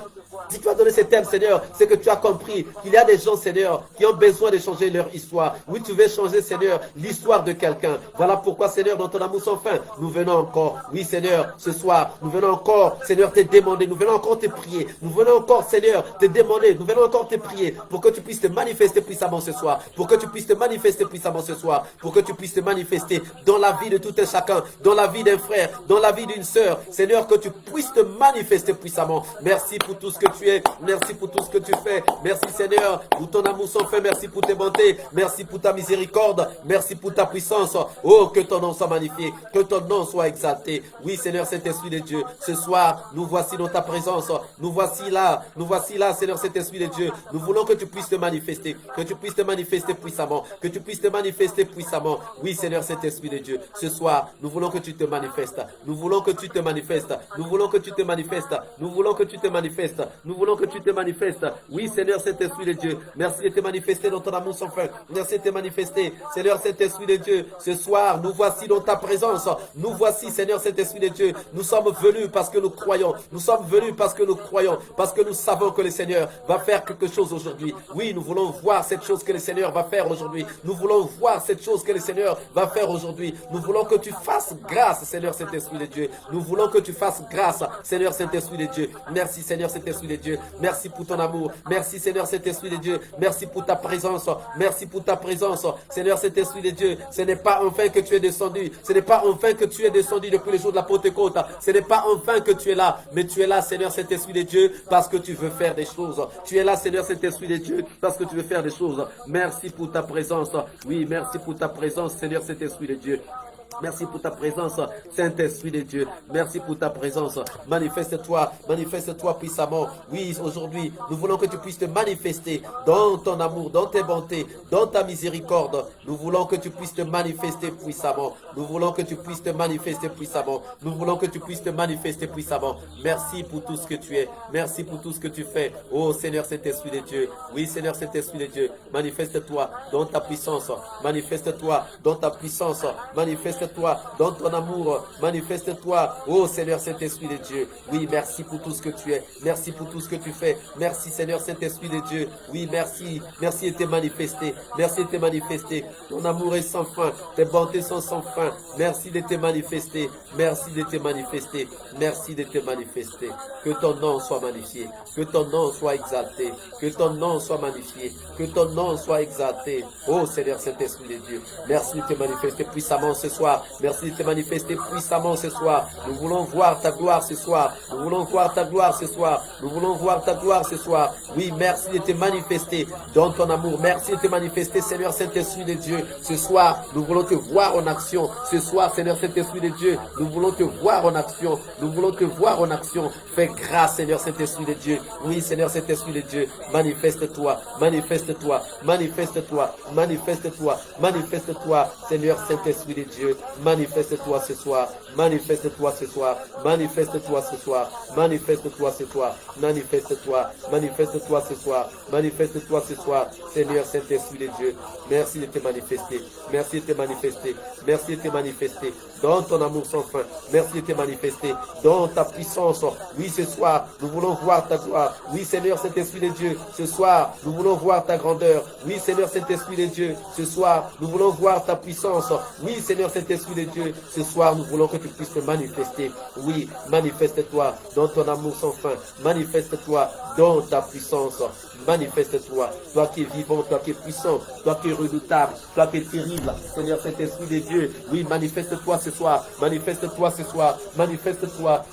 si tu as donné ce thème, Seigneur, c'est que tu as compris qu'il y a des gens, Seigneur, qui ont besoin de changer leur histoire. Oui, tu veux changer, Seigneur, l'histoire de quelqu'un. Voilà pourquoi, Seigneur, dans ton amour sans fin, nous venons encore. Oui, Seigneur, ce soir, nous venons encore, Seigneur, te demander. Nous venons encore te prier. Nous venons encore, Seigneur, te demander. Nous venons encore te prier pour que tu puisses te manifester puissamment ce soir. Pour que tu puisses te manifester puissamment ce soir. Pour que tu puisses te manifester dans la vie de tout un chacun, dans la vie d'un frère, dans la vie d'une sœur. Seigneur, que tu puisses te manifester puissamment. Merci pour tout ce que tu es. Merci pour tout ce que tu fais. Merci Seigneur pour ton amour sans fin. Merci pour tes bontés. Merci pour ta miséricorde. Merci pour ta puissance. Oh, que ton nom soit magnifié. Que ton nom soit exalté. Oui Seigneur Saint-Esprit de Dieu. Ce soir, nous voici dans ta présence. Nous voici là. Nous voici là, Seigneur Saint-Esprit de Dieu. Nous voulons que tu puisses te manifester. Que tu puisses te manifester puissamment. Que tu puisses te manifester puissamment. Oui Seigneur Saint-Esprit de Dieu. Ce soir, nous voulons que tu te manifestes. Nous voulons que tu te manifestes. Nous voulons que tu te manifestes. Nous voulons que tu te manifestes. Nous voulons que tu te manifestes. Oui, Seigneur Saint-Esprit de Dieu. Merci de te manifester dans ton amour sans fin. Merci de te manifester. Seigneur Saint-Esprit de Dieu. Ce soir, nous voici dans ta présence. Nous voici, Seigneur Saint-Esprit de Dieu. Nous sommes venus parce que nous croyons. Nous sommes venus parce que nous croyons. Parce que nous savons que le Seigneur va faire quelque chose aujourd'hui. Oui, nous voulons voir cette chose que le Seigneur va faire aujourd'hui. Nous voulons voir cette chose que le Seigneur va faire aujourd'hui. Nous voulons que tu fasses grâce, Seigneur Saint-Esprit de Dieu. Nous voulons que tu fasses grâce, Seigneur Saint-Esprit de Dieu. Merci, Seigneur Saint-Esprit de Dieu. Merci pour ton amour. Merci, Seigneur Saint-Esprit de Dieu. Merci pour ta présence. Merci pour ta présence. Seigneur Saint-Esprit de Dieu, ce n'est pas enfin que tu es descendu. Ce n'est pas enfin que tu es descendu depuis le jour de la Pentecôte. Ce n'est pas enfin que tu es là. Mais tu es là, Seigneur Saint-Esprit de Dieu, parce que tu veux faire des choses. Tu es là, Seigneur Saint-Esprit de Dieu, parce que tu veux faire des choses. Merci pour ta présence. Oui, merci pour ta présence, Seigneur Saint-Esprit de Dieu. Merci pour ta présence, Saint-Esprit de Dieu. Merci pour ta présence. Manifeste-toi, manifeste-toi puissamment. Oui, aujourd'hui, nous voulons que tu puisses te manifester dans ton amour, dans tes bontés, dans ta miséricorde. Nous voulons que tu puisses te manifester puissamment. Nous voulons que tu puisses te manifester puissamment. Nous voulons que tu puisses te manifester puissamment. Merci pour tout ce que tu es. Merci pour tout ce que tu fais. Oh Seigneur Saint-Esprit de Dieu. Oui, Seigneur Saint-Esprit de Dieu. Manifeste-toi dans ta puissance. Manifeste-toi dans ta puissance. Manifeste-toi dans ton amour. Manifeste-toi, oh Seigneur Saint-Esprit de Dieu. Oui, merci pour tout ce que tu es. Merci pour tout ce que tu fais. Merci Seigneur Saint-Esprit de Dieu. Oui, merci. Merci de te manifester. Merci de te manifester. Ton amour est sans fin. Tes bontés sont sans fin. Merci de te manifester. Merci de te manifester. Merci de te manifester. Que ton nom soit magnifié. Que ton nom soit exalté. Que ton nom soit magnifié. Que ton nom soit exalté. Oh Seigneur Saint-Esprit de Dieu. Merci de te manifester puissamment ce soir. Merci de te manifester puissamment ce soir. Nous voulons voir ta gloire ce soir. Nous voulons voir ta gloire ce soir. Nous voulons voir ta gloire ce soir. Oui, merci de te manifester dans ton amour. Merci de te manifester, Seigneur Saint-Esprit de Dieu. Ce soir, nous voulons te voir en action. Ce soir, Seigneur Saint-Esprit de Dieu, nous voulons te voir en action. Nous voulons te voir en action. Fais grâce, Seigneur Saint-Esprit de Dieu. Oui, Seigneur Saint-Esprit de Dieu, manifeste-toi, manifeste-toi, manifeste-toi, manifeste-toi, manifeste-toi, Seigneur Saint-Esprit de Dieu, manifeste-toi ce soir, manifeste-toi ce soir, manifeste-toi ce soir, manifeste-toi ce soir, manifeste-toi, manifeste-toi ce soir, manifeste-toi ce soir, Seigneur Saint-Esprit de Dieu, merci de te manifester, merci de te manifester, merci de te manifester dans ton amour sans fin, merci de te manifester dans ta puissance. Oui, ce soir, nous voulons voir ta gloire. Oui, Seigneur Saint-Esprit de Dieu, ce soir, nous voulons voir ta grandeur. Oui, Seigneur Saint-Esprit de Dieu, ce soir, nous voulons voir ta puissance. Oui, Seigneur Saint-Esprit de Dieu, ce soir, nous voulons que tu puisses te manifester. Oui, manifeste-toi dans ton amour sans fin. Manifeste-toi dans ta puissance. Manifeste-toi, toi qui es vivant, toi qui es puissant, toi qui es redoutable, toi qui es terrible, Seigneur Saint-Esprit de Dieu. Oui, manifeste-toi ce soir, manifeste-toi ce soir, manifeste-toi.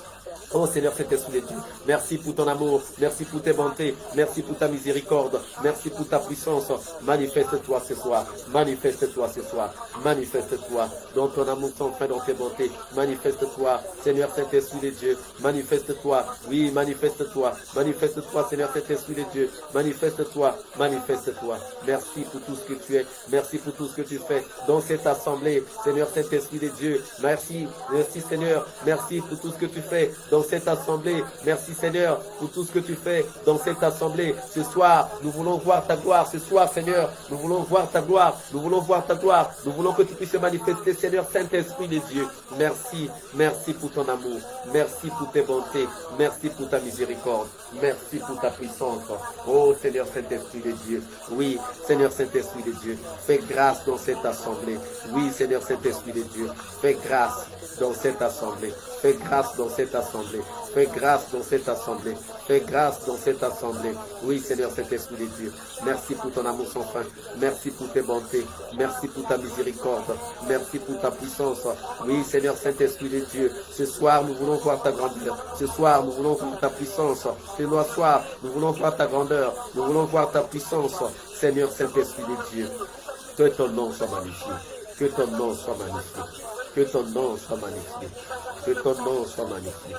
Oh Seigneur Saint-Esprit de Dieu, merci pour ton amour, merci pour tes bontés, merci pour ta miséricorde, merci pour ta puissance. Manifeste-toi ce soir, manifeste-toi ce soir, manifeste-toi dans ton amour sans fin, dans tes bontés. Manifeste-toi, Seigneur Saint-Esprit de Dieu, manifeste-toi, oui, manifeste-toi, manifeste-toi, Seigneur Saint-Esprit de Dieu, manifeste-toi, manifeste-toi. Merci pour tout ce que tu es, merci pour tout ce que tu fais dans cette assemblée, Seigneur Saint-Esprit de Dieu. Merci, merci Seigneur, merci pour tout ce que tu fais dans cette assemblée. Merci Seigneur pour tout ce que tu fais dans cette assemblée. Ce soir, nous voulons voir ta gloire. Ce soir, Seigneur, nous voulons voir ta gloire. Nous voulons voir ta gloire. Nous voulons que tu puisses manifester, Seigneur Saint-Esprit de Dieu. Merci, merci pour ton amour. Merci pour tes bontés. Merci pour ta miséricorde. Merci pour ta puissance. Oh Seigneur Saint-Esprit de Dieu. Oui, Seigneur Saint-Esprit de Dieu. Fais grâce dans cette assemblée. Oui, Seigneur Saint-Esprit de Dieu. Fais grâce dans cette assemblée. Fais grâce dans cette assemblée. Fais grâce dans cette assemblée. Fais grâce dans cette assemblée. Oui, Seigneur Saint-Esprit de Dieu. Merci pour ton amour sans fin. Merci pour tes bontés. Merci pour ta miséricorde. Merci pour ta puissance. Oui, Seigneur Saint-Esprit de Dieu. Ce soir, nous voulons voir ta grandeur. Ce soir, nous voulons voir ta puissance. Ce soir, nous voulons voir ta grandeur. Nous voulons voir ta puissance. Seigneur Saint-Esprit de Dieu. Que ton nom soit magnifié. Que ton nom soit magnifié. Que ton nom soit magnifié. Que ton nom soit magnifié.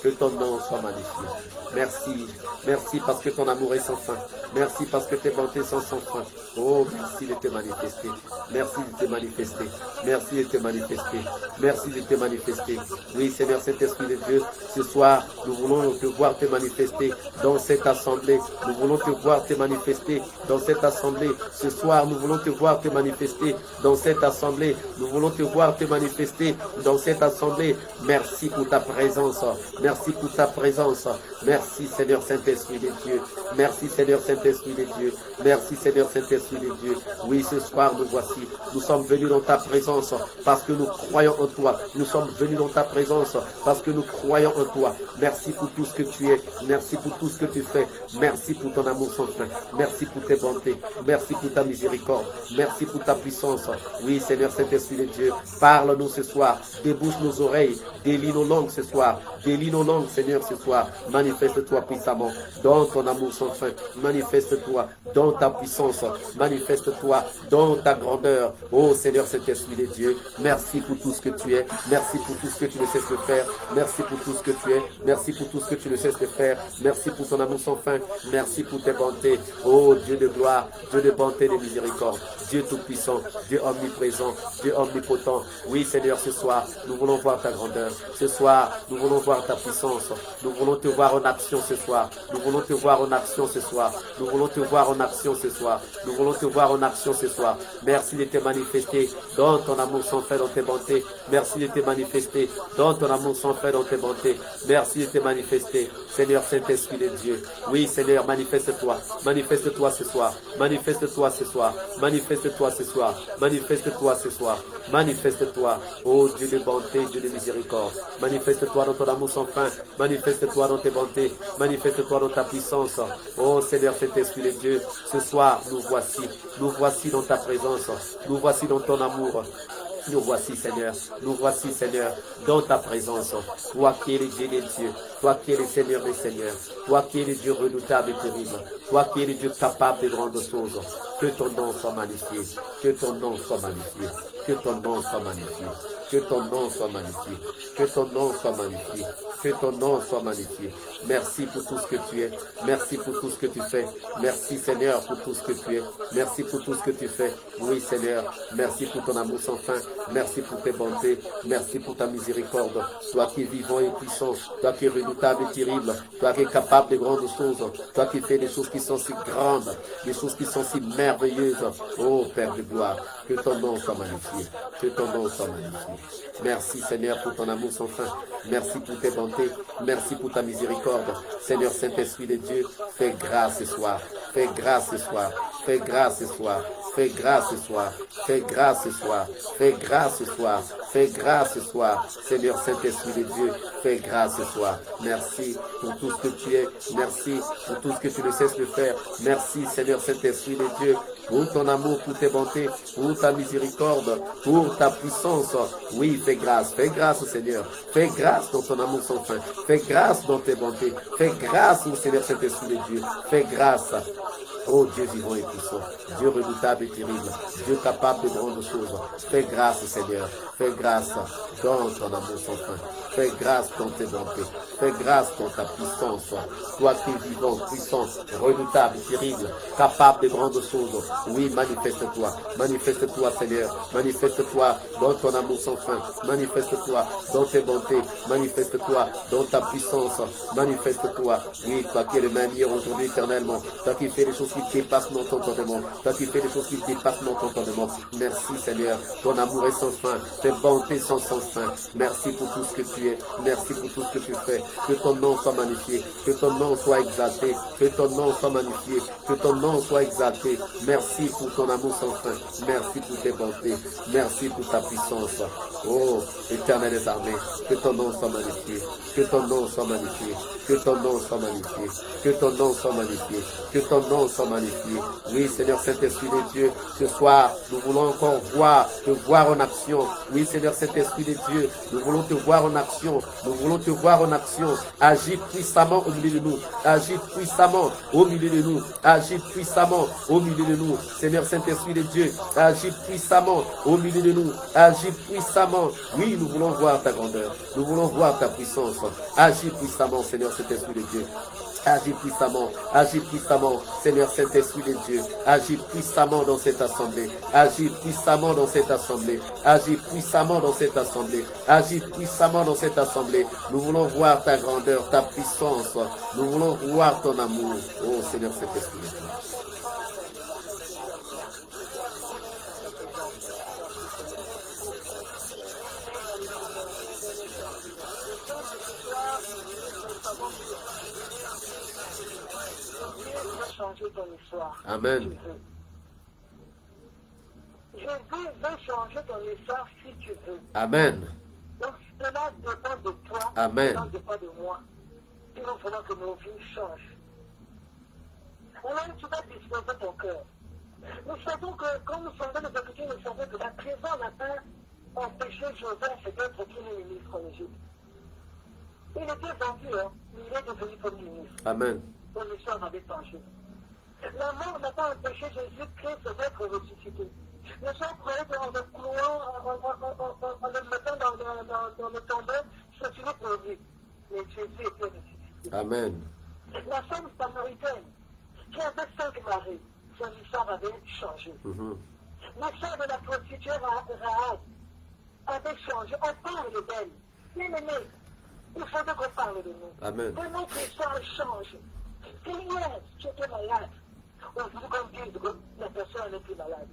Que ton nom soit magnifié. Merci. Merci parce que ton amour est sans fin. Merci parce que tes bontés sont sans fin. Oh, merci de te manifester. Merci de te manifester. Merci de te manifester. Merci de te manifester. Oui, Seigneur Saint-Esprit de Dieu, ce soir, nous voulons te voir te manifester dans cette assemblée. Nous voulons te voir te manifester dans cette assemblée. Ce soir, nous voulons te voir te manifester dans cette assemblée. Nous voulons te voir te manifester dans cette assemblée. Merci pour ta présence. Merci pour ta présence. Merci Seigneur Saint-Esprit de Dieu. Merci Seigneur Saint-Esprit de Dieu. Merci Seigneur Saint-Esprit de Dieu. Oui, ce soir nous voici. Nous sommes venus dans ta présence parce que nous croyons en toi. Nous sommes venus dans ta présence parce que nous croyons en toi. Merci pour tout ce que tu es. Merci pour tout ce que tu fais. Merci pour ton amour sans fin. Merci pour tes bontés. Merci pour ta miséricorde. Merci pour ta puissance. Oui, Seigneur Saint-Esprit de Dieu. Parle-nous ce soir. Débouche nos oreilles. Délie nos langues ce soir. Délie nos langues, Seigneur, ce soir. Manifeste-toi puissamment dans ton amour sans fin. Manifeste manifeste-toi dans ta puissance, manifeste-toi dans ta grandeur. Oh Seigneur Saint-Esprit de Dieu, merci pour tout ce que tu es, merci pour tout ce que tu ne cesses de faire, merci pour tout ce que tu es, merci pour tout ce que tu ne cesses de faire, merci pour ton amour sans fin, merci pour tes bontés. Oh Dieu de gloire, Dieu de bonté et de miséricorde, Dieu tout-puissant, Dieu omniprésent, Dieu omnipotent. Oui Seigneur, ce soir, nous voulons voir ta grandeur. Ce soir, nous voulons voir ta puissance. Nous voulons te voir en action ce soir. Nous voulons te voir en action ce soir. Nous voulons te voir en action ce soir. Nous voulons te voir en action ce soir. Merci de te manifester dans ton amour sans fin, dans tes bontés. Merci de te manifester dans ton amour sans fin, dans tes bontés. Merci de te manifester, Seigneur Saint-Esprit de Dieu. Oui, Seigneur, manifeste-toi. Manifeste-toi ce soir. Manifeste-toi ce soir. Manifeste-toi ce soir. Manifeste-toi ce soir. Manifeste-toi, ô Dieu de bonté, Dieu de miséricorde. Manifeste-toi dans ton amour sans fin. Manifeste-toi dans tes bontés. Manifeste-toi dans ta puissance. Ô Seigneur Saint-Esprit de Dieu, ce soir, nous voici. Nous voici dans ta présence. Nous voici dans ton amour. Nous voici, Seigneur, dans ta présence. Toi qui es le Dieu des dieux, toi qui es le Seigneur des seigneurs, toi qui es le Dieu redoutable et terrible, toi qui es le Dieu capable de grandes choses. Que ton nom soit magnifié, que ton nom soit magnifié, que ton nom soit magnifié, que ton nom soit magnifié, que ton nom soit magnifié, que ton nom soit magnifié. Merci pour tout ce que tu es, merci pour tout ce que tu fais, merci Seigneur pour tout ce que tu es, merci pour tout ce que tu fais. Oui Seigneur, merci pour ton amour sans fin, merci pour tes bontés, merci pour ta miséricorde. Toi qui es vivant et puissant, toi qui es redoutable et terrible, toi qui es capable de grandes choses, toi qui fais des choses qui sont si grandes, des choses qui sont si merveilleuses. Oh Père de gloire, que ton nom soit magnifié, que ton nom soit magnifié. Merci Seigneur pour ton amour sans fin, merci pour tes bontés, merci pour ta miséricorde. Seigneur Saint-Esprit de Dieu, fais grâce ce soir, fais grâce ce soir, fais grâce ce soir, fais grâce ce soir, fais grâce ce soir, fais grâce ce soir, fais grâce ce soir. Seigneur Saint-Esprit de Dieu, fais grâce ce soir. Merci pour tout ce que tu es, merci pour tout ce que tu ne cesses de faire. Merci Seigneur Saint-Esprit de Dieu, pour ton amour, pour tes bontés, pour ta miséricorde, pour ta puissance. Oui, fais grâce Seigneur. Fais grâce dans ton amour sans fin. Fais grâce dans tes bontés. Fais grâce au Seigneur Saint-Esprit de Dieu. Fais grâce. Oh Dieu vivant et puissant, Dieu redoutable et terrible, Dieu capable de grandes choses. Fais grâce Seigneur, fais grâce dans ton amour sans fin. Fais grâce dans tes bontés, fais grâce dans ta puissance. Toi qui es vivant, puissant, redoutable, terrible, capable de grandes choses. Oui, manifeste-toi, manifeste-toi Seigneur, manifeste-toi dans ton amour sans fin, manifeste-toi dans tes bontés, manifeste-toi dans ta puissance, manifeste-toi. Oui, toi qui es le même hier, aujourd'hui, éternellement, toi qui fais les choses qui dépassent notre entendement, toi qui fais des choses qui dépassent notre entendement. Merci Seigneur, ton amour est sans fin, tes bontés sont sans fin. Merci pour tout ce que tu es, merci pour tout ce que tu fais. Que ton nom soit magnifié, que ton nom soit exalté, que ton nom soit magnifié, que ton nom soit exalté. Merci pour ton amour sans fin, merci pour tes bontés, merci pour ta puissance. Oh, Éternel des armées, que ton nom soit magnifié, que ton nom soit magnifié, que ton nom soit magnifié, que ton nom soit magnifié, que ton nom soit magnifié. Oui, Seigneur Saint-Esprit de Dieu, ce soir, nous voulons encore te voir en action. Oui, Seigneur Saint-Esprit de Dieu, nous voulons te voir en action. Nous voulons te voir en action. Agis puissamment au milieu de nous. Agis puissamment au milieu de nous. Agis puissamment au milieu de nous. Seigneur Saint-Esprit de Dieu, agis puissamment au milieu de nous. Agis puissamment. Oui, nous voulons voir ta grandeur. Nous voulons voir ta puissance. Agis puissamment, Seigneur Saint-Esprit de Dieu. Agis puissamment, Seigneur Saint-Esprit de Dieu. Agis puissamment dans cette assemblée. Agis puissamment dans cette assemblée. Agis puissamment dans cette assemblée. Agis puissamment dans cette assemblée. Nous voulons voir ta grandeur, ta puissance. Nous voulons voir ton amour. Oh Seigneur Saint-Esprit de Dieu. Changer ton histoire. Amen. Jésus veut changer ton histoire si tu veux. Amen. Donc cela dépend de toi. Amen. Cela dépend de moi. Il va falloir que nos vies changent. Alors tu vas disposer ton cœur. Nous savons que quand nous sommes dans les Écritures, nous savons que la présence n'a pas empêché Joseph d'être premier ministre en Égypte. Il était vendu, mais il est devenu premier ministre. Amen. Son histoire avait changé. La mort n'a pas empêché Jésus-Christ d'être ressuscité. Les gens croyaient qu'en le clouant, en le mettant dans le tombeau, c'est fini pour lui. Mais Jésus était ressuscité. Amen. La femme samaritaine qui avait 5 maris, son histoire avait changé. L'histoire de la prostituée Rahab avait changé. On parle d'elle. Bien aimé, il faudrait qu'on parle de nous. Amen. Que notre histoire change. Si hier, tu étais malade, aujourd'hui, comme dit la personne n'est plus malade.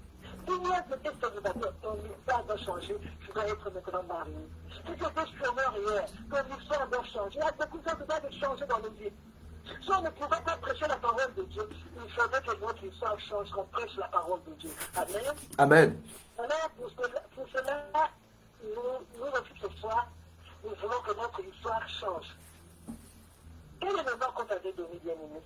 Si hier, tu étais célibataire, ton histoire doit changer. Tu dois être maintenant marié. Si tu étais chômeur hier, ton histoire doit changer. Il y a beaucoup de choses qui doivent changer dans nos vies. Si on ne pouvait pas prêcher la parole de Dieu, il faudrait que notre histoire change, qu'on prêche la parole de Dieu. Amen. Amen. Alors, pour cela, nous aussi ce soir, nous voulons que notre histoire change. Quel est le nom qu'on t'avait donné, bien-aimé?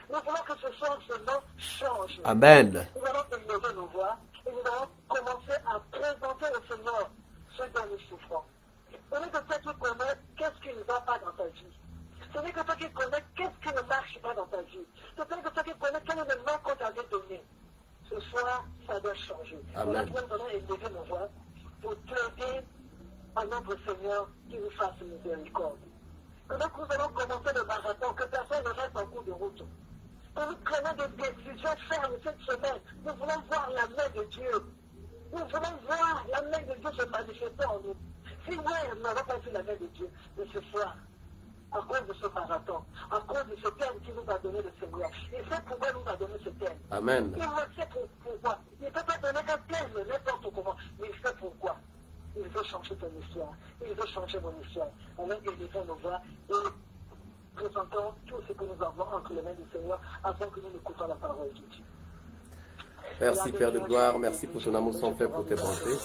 Nous voulons que ce soir, ce nom change. Amen. Nous allons élever nos voix et nous allons commencer à présenter au Seigneur ce dont nous souffrons. Ce n'est que toi qui connais qu'est-ce qui ne va pas dans ta vie. Ce n'est que toi qui connais qu'est-ce qui ne marche pas dans ta vie. Ce n'est que toi qui connais quel est le nom qu'on t'avait donné. Ce soir, ça doit changer. Amen. Nous allons élever nos voix pour plaider à notre Seigneur qui nous fasse miséricorde. Donc nous allons commencer le marathon, que personne ne reste en cours de route. Que nous prenions des décisions fermes cette semaine. Nous voulons voir la main de Dieu. Nous voulons voir la main de Dieu se manifester en nous. Si oui, nous n'avons pas vu la main de Dieu, mais ce soir, à cause de ce marathon, à cause de ce thème qui nous a donné le Seigneur. Il sait pourquoi il nous a donné ce thème. Amen. Il le sait pourquoi. Il ne peut pas donner un thème, n'importe comment, mais il sait pourquoi. Il veut changer ton histoire. Il veut changer mon histoire. Alors, élevons nos voix et présentons tout ce que nous avons entre les mains du Seigneur afin que nous écoutons la parole de Dieu. Merci Père de gloire, merci pour ton amour sans fin, pour tes bontés.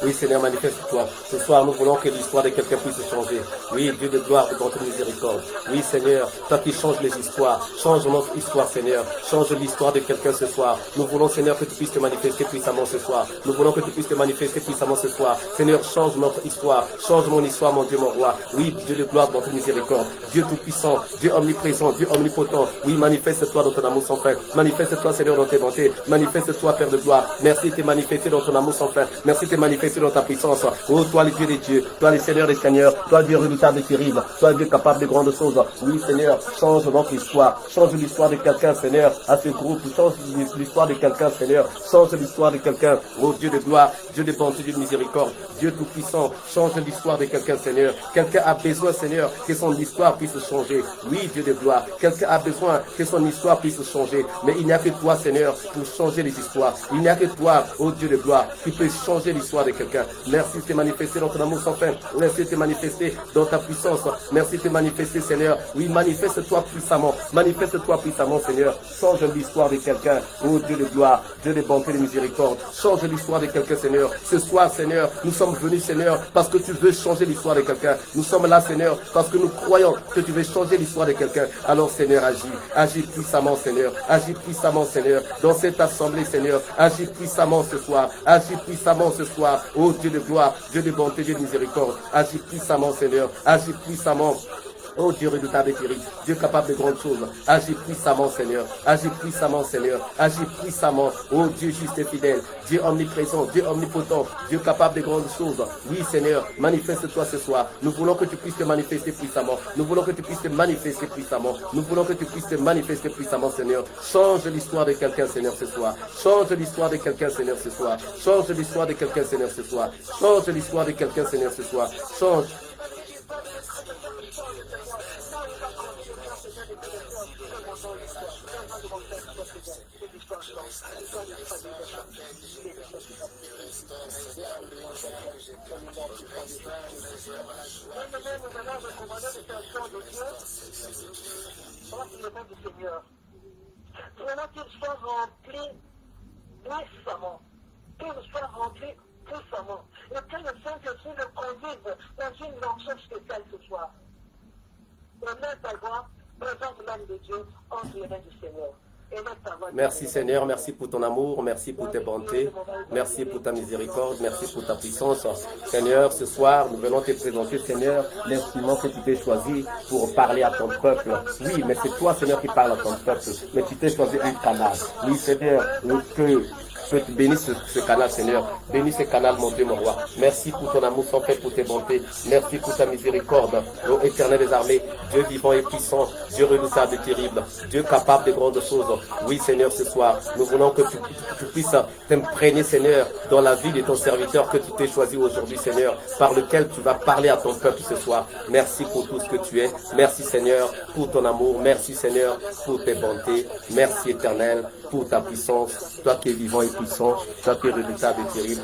Oui, Seigneur, manifeste-toi. Ce soir, nous voulons que l'histoire de quelqu'un puisse changer. Oui, Dieu de gloire, de bonté, de miséricorde. Oui, Seigneur, toi qui changes les histoires, change notre histoire, Seigneur. Change l'histoire de quelqu'un ce soir. Nous voulons, Seigneur, que tu puisses te manifester puissamment ce soir. Nous voulons que tu puisses te manifester puissamment ce soir. Seigneur, change notre histoire. Change mon histoire, mon Dieu, mon roi. Oui, Dieu de gloire, de bonté, de miséricorde. Dieu tout-puissant, Dieu omniprésent, Dieu omnipotent. Oui, manifeste-toi dans ton amour sans fin. Manifeste-toi, Seigneur, dans tes bontés. Manifeste-toi, Père de gloire. Merci de te manifester dans ton amour sans fin. Merci de te manifester dans ta puissance. Oh, toi, le Dieu des dieux, toi, le Seigneur des seigneurs, toi, Dieu redoutable et terrible, toi, Dieu capable de grandes choses. Oui, Seigneur, change notre histoire. Change l'histoire de quelqu'un, Seigneur, à ce groupe. Change l'histoire de quelqu'un, Seigneur. Change l'histoire de quelqu'un. Oh, Dieu de gloire, Dieu de bonté, Dieu de miséricorde, Dieu tout-puissant. Change l'histoire de quelqu'un, Seigneur. Quelqu'un a besoin, Seigneur, que son histoire puisse changer. Oui, Dieu de gloire. Quelqu'un a besoin que son histoire puisse changer. Mais il n'y a que toi, Seigneur, pour changer les histoires. Il n'y a que toi, oh Dieu de gloire, qui peut changer l'histoire de quelqu'un. Merci de te manifester dans ton amour sans fin. Merci de te manifester dans ta puissance. Merci de te manifester, Seigneur. Oui, manifeste-toi puissamment. Manifeste-toi puissamment, Seigneur. Change l'histoire de quelqu'un. Oh Dieu de gloire, Dieu de bonté et de miséricorde. Change l'histoire de quelqu'un, Seigneur. Ce soir, Seigneur, nous sommes venus, Seigneur, parce que tu veux changer l'histoire de quelqu'un. Nous sommes là, Seigneur, parce que nous croyons que tu veux changer l'histoire de quelqu'un. Alors, Seigneur, agis. Agis puissamment, Seigneur. Agis puissamment, Seigneur. Dans cette assemblée, Seigneur. Agis puissamment ce soir. Agis puissamment ce soir. Oh Dieu de gloire, Dieu de bonté, Dieu de miséricorde. Agis puissamment, Seigneur. Agis puissamment. Oh Dieu redoutable et terrible, Dieu capable de grandes choses. Agis puissamment, Seigneur. Agis puissamment, Seigneur. Agis puissamment. Oh Dieu juste et fidèle, Dieu omniprésent, Dieu omnipotent, Dieu capable de grandes choses. Oui, Seigneur, manifeste-toi ce soir. Nous voulons que tu puisses te manifester puissamment. Nous voulons que tu puisses te manifester puissamment. Nous voulons que tu puisses te manifester puissamment, Seigneur. Change l'histoire de quelqu'un, Seigneur, ce soir. Change l'histoire de quelqu'un, Seigneur, ce soir. Change l'histoire de quelqu'un, Seigneur, ce soir. Change l'histoire de quelqu'un, Seigneur, ce soir. Change. Vraiment qu'il soit rempli puissamment. Qu'il soit rempli puissamment. Et que le Saint-Esprit le conduise dans une marche spéciale ce soir. Et laisse ta voix, présente l'âme de Dieu en direct du Seigneur. Merci Seigneur, merci pour ton amour, merci pour tes bontés, merci pour ta miséricorde, merci pour ta puissance. Seigneur, ce soir, nous venons te présenter, Seigneur, l'instrument que tu t'es choisi pour parler à ton peuple. Oui, mais c'est toi, Seigneur, qui parles à ton peuple, mais tu t'es choisi un canal. Oui, Seigneur, que tu bénisses ce canal, Seigneur. Bénis ce canal, mon Dieu, mon roi. Merci pour ton amour sans fait, pour tes bontés. Merci pour ta miséricorde. Ô éternel des armées, Dieu vivant et puissant, Dieu redoutable et terrible, Dieu capable de grandes choses. Oui, Seigneur, ce soir, nous voulons que tu puisses t'imprégner, Seigneur, dans la vie de ton serviteur que tu t'es choisi aujourd'hui, Seigneur, par lequel tu vas parler à ton peuple ce soir. Merci pour tout ce que tu es. Merci, Seigneur, pour ton amour. Merci, Seigneur, pour tes bontés. Merci, éternel, pour ta puissance. Toi qui es vivant et puissant, toi qui es redoutable et terrible.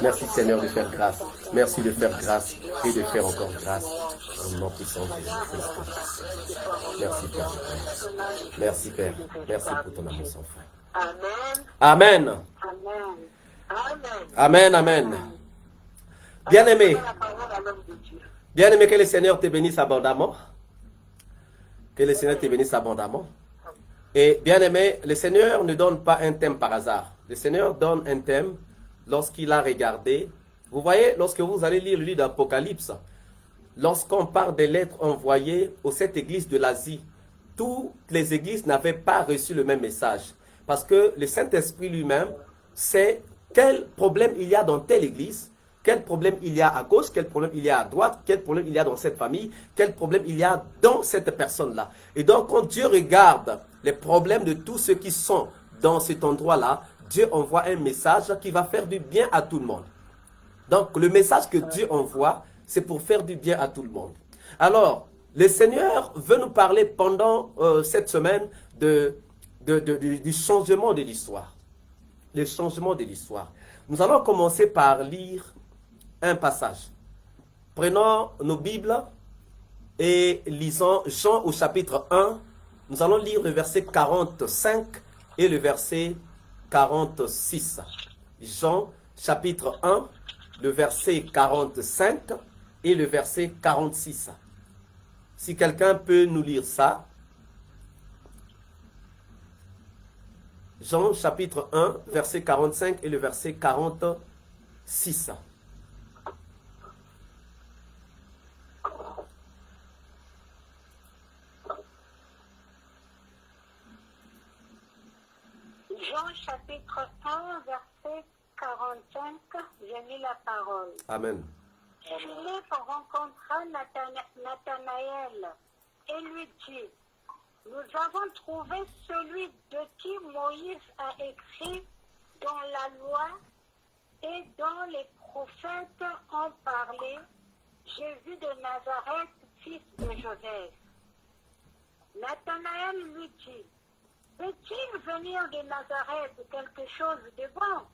Merci, Seigneur, de faire grâce. Merci de faire grâce et de faire encore grâce. Au nom puissant de Jésus-Christ. Merci, Père. Merci, Père. Merci pour ton amour sans fin. Amen. Amen, amen. Bien-aimé, bien-aimé, que le Seigneur te bénisse abondamment. Que le Seigneur te bénisse abondamment. Et bien-aimé, le Seigneur ne donne pas un thème par hasard. Le Seigneur donne un thème lorsqu'il a regardé. Vous voyez, lorsque vous allez lire le livre d'Apocalypse, lorsqu'on parle des lettres envoyées aux 7 églises de l'Asie, toutes les églises n'avaient pas reçu le même message. Parce que le Saint-Esprit lui-même sait quel problème il y a dans telle église, quel problème il y a à gauche, quel problème il y a à droite, quel problème il y a dans cette famille, quel problème il y a dans cette personne-là. Et donc, quand Dieu regarde les problèmes de tous ceux qui sont dans cet endroit-là, Dieu envoie un message qui va faire du bien à tout le monde. Donc, le message que Dieu envoie, c'est pour faire du bien à tout le monde. Alors, le Seigneur veut nous parler pendant cette semaine du changement de l'histoire. Le changement de l'histoire. Nous allons commencer par lire un passage. Prenons nos Bibles et lisons Jean au chapitre 1. Nous allons lire le verset 45 et le verset 46. Jean chapitre 1, le verset 45 et le verset 46. Si quelqu'un peut nous lire ça. Jean chapitre 1, verset 45 et le verset 46. Jean chapitre 1, verset 45, j'ai mis la parole. Amen. Philippe rencontra Nathanaël et lui dit, nous avons trouvé celui de qui Moïse a écrit dans la loi et dont les prophètes ont parlé, Jésus de Nazareth, fils de Joseph. Nathanaël lui dit, peut-il venir de Nazareth quelque chose de bon?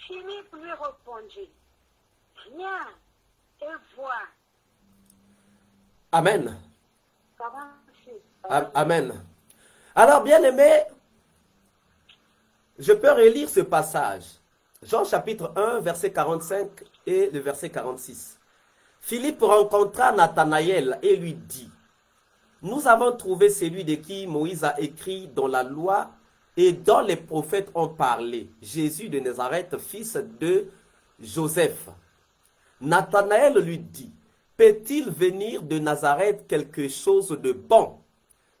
Philippe lui répondit, viens et vois. Amen. 46. Amen. Alors, bien-aimé, je peux relire ce passage. Jean chapitre 1, verset 45 et le verset 46. Philippe rencontra Nathanaël et lui dit, nous avons trouvé celui de qui Moïse a écrit dans la loi et dont les prophètes ont parlé, Jésus de Nazareth, fils de Joseph. Nathanaël lui dit, peut-il venir de Nazareth quelque chose de bon?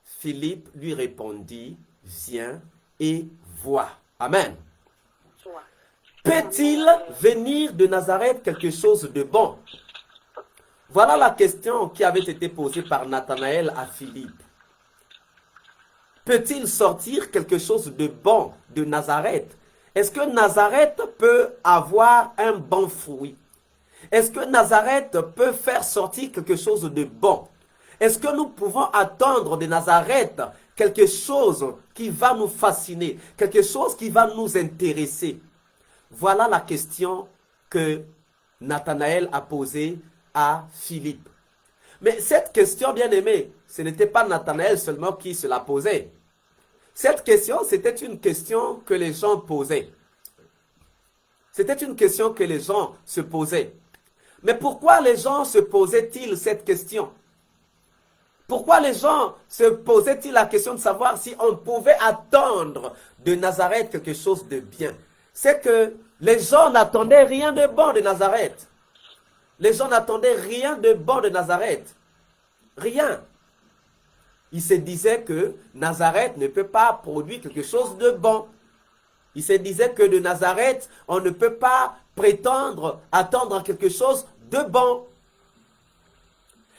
Philippe lui répondit, viens et vois. Amen. Vois. Peut-il venir de Nazareth quelque chose de bon? Voilà la question qui avait été posée par Nathanaël à Philippe. Peut-il sortir quelque chose de bon de Nazareth? Est-ce que Nazareth peut avoir un bon fruit? Est-ce que Nazareth peut faire sortir quelque chose de bon? Est-ce que nous pouvons attendre de Nazareth quelque chose qui va nous fasciner, quelque chose qui va nous intéresser? Voilà la question que Nathanaël a posée à Philippe. Mais cette question, bien aimé, ce n'était pas Nathanaël seulement qui se la posait. Cette question, c'était une question que les gens posaient. C'était une question que les gens se posaient. Mais pourquoi les gens se posaient-ils cette question? Pourquoi les gens se posaient-ils la question de savoir si on pouvait attendre de Nazareth quelque chose de bien? C'est que les gens n'attendaient rien de bon de Nazareth. Les gens n'attendaient rien de bon de Nazareth. Rien. Ils se disaient que Nazareth ne peut pas produire quelque chose de bon. Ils se disaient que de Nazareth, on ne peut pas prétendre attendre quelque chose de bon.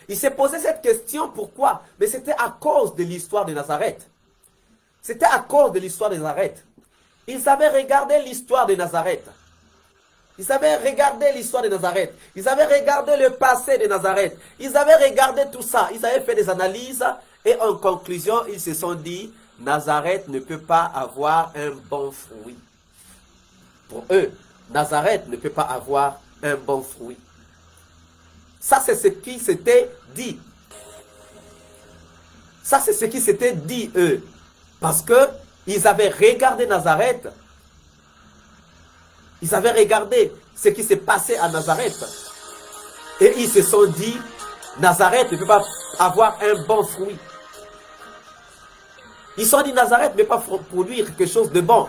Il s'est posé cette question, pourquoi? Mais c'était à cause de l'histoire de Nazareth. C'était à cause de l'histoire de Nazareth. Ils avaient regardé l'histoire de Nazareth. Ils avaient regardé l'histoire de Nazareth. Ils avaient regardé le passé de Nazareth. Ils avaient regardé tout ça. Ils avaient fait des analyses. Et en conclusion, ils se sont dit, Nazareth ne peut pas avoir un bon fruit. Pour eux, Nazareth ne peut pas avoir un bon fruit. Ça, c'est ce qui s'était dit. Ça, c'est ce qui s'était dit, eux. Parce que ils avaient regardé Nazareth. Ils avaient regardé ce qui s'est passé à Nazareth. Et ils se sont dit, Nazareth ne peut pas avoir un bon fruit. Ils se sont dit, Nazareth ne peut pas produire quelque chose de bon.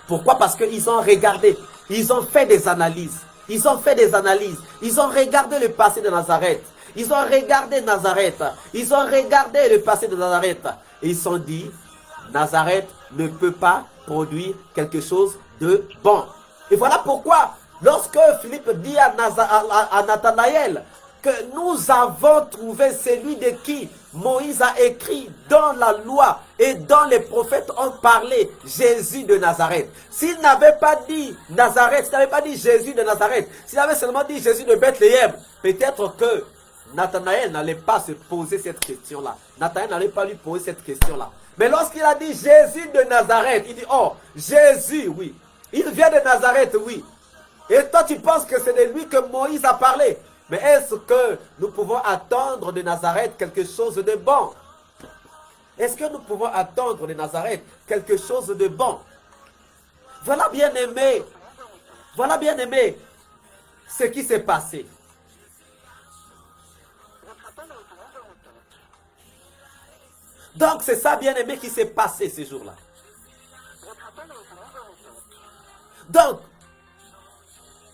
Pourquoi? Parce qu'ils ont regardé. Ils ont fait des analyses. Ils ont fait des analyses. Ils ont regardé le passé de Nazareth. Ils ont regardé Nazareth. Ils ont regardé le passé de Nazareth. Et ils se sont dit, Nazareth ne peut pas produire quelque chose de bon. Et voilà pourquoi, lorsque Philippe dit à Nathanaël que nous avons trouvé celui de qui Moïse a écrit dans la loi et dans les prophètes ont parlé, Jésus de Nazareth. S'il n'avait pas dit Nazareth, s'il n'avait pas dit Jésus de Nazareth, s'il avait seulement dit Jésus de Bethléem, peut-être que Nathanaël n'allait pas se poser cette question-là. Nathanaël n'allait pas lui poser cette question-là. Mais lorsqu'il a dit Jésus de Nazareth, il dit, oh, Jésus, oui. Il vient de Nazareth, oui. Et toi, tu penses que c'est de lui que Moïse a parlé. Mais est-ce que nous pouvons attendre de Nazareth quelque chose de bon? Est-ce que nous pouvons attendre de Nazareth quelque chose de bon? Voilà, bien aimé. Voilà, bien aimé, ce qui s'est passé. Donc, c'est ça, bien aimé, qui s'est passé ces jours-là. Donc,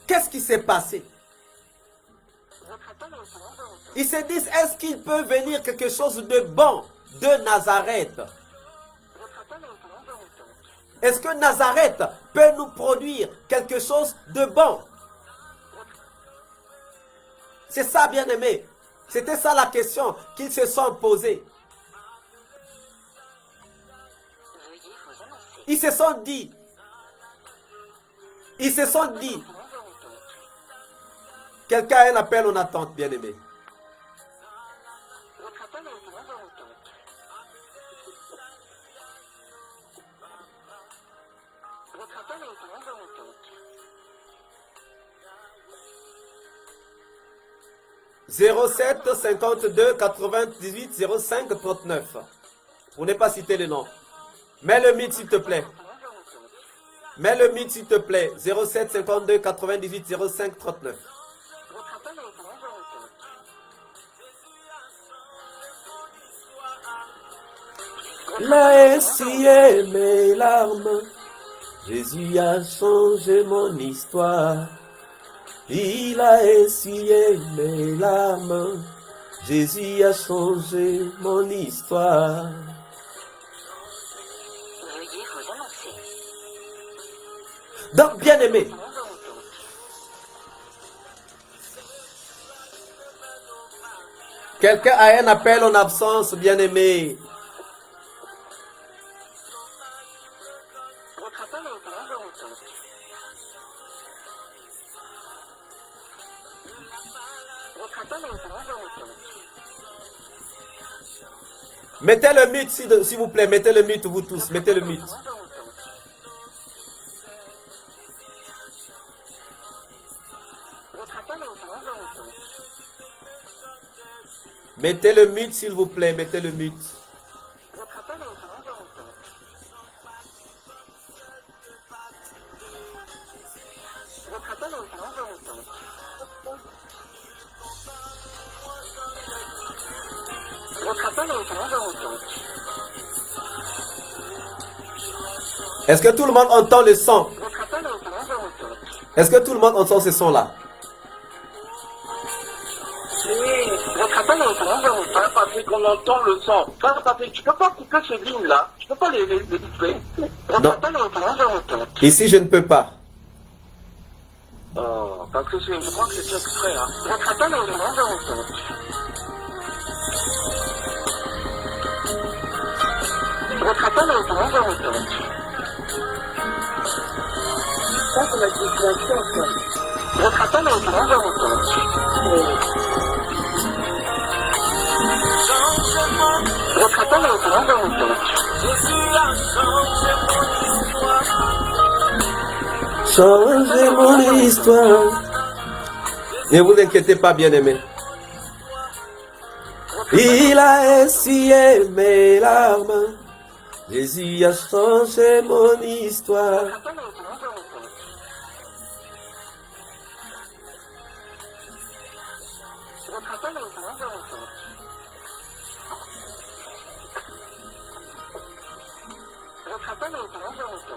qu'est-ce qui s'est passé? Ils se disent, est-ce qu'il peut venir quelque chose de bon de Nazareth? Est-ce que Nazareth peut nous produire quelque chose de bon? C'est ça, bien aimé. C'était ça la question qu'ils se sont posés. Ils se sont dit, quelqu'un a un appel en attente, bien aimé. « 07 52 98 05 39 » Pour ne pas citer le nom. Mets le mythe, s'il te plaît. Mets le mythe, s'il te plaît. 07 52 98 05 39. Là, si mes larmes, Jésus a changé mon histoire. Il a essuyé mes larmes. Jésus a changé mon histoire. Veuillez vous annoncer. Donc, bien-aimé, quelqu'un a un appel en absence, bien-aimé. Votre appel est en route. Votre appel est en route. Mettez le mute, s'il vous plaît. Mettez le mute, vous tous. Mettez le mute. Votre appel est en route. Mettez le mute, s'il vous plaît. Mettez le mute. Votre appel est en route. Votre appel est en route. Votre appel est en route. Est-ce que tout le monde entend le son? Votre appel est en route. Est-ce que tout le monde entend ce son-là? Oui, Votre appel est en route. Frère Patrick, on entend le son. Frère Patrick, tu peux pas couper ces lignes-là. Tu peux pas les couper. Votre Non. appel est en route. Ici, je ne peux pas. Oh, parce que je crois que c'est exprès, hein. Votre appel est en route. Votre appel est en route. Ça, c'est la situation, ça. Votre appel est en route. Votre appel est en route. Changez mon histoire. Ne vous inquiétez pas, bien-aimé. Il a essuyé mes larmes. Jésus a changé mon histoire. Votre appel est en route. Votre appel est en route. Votre appel est en route.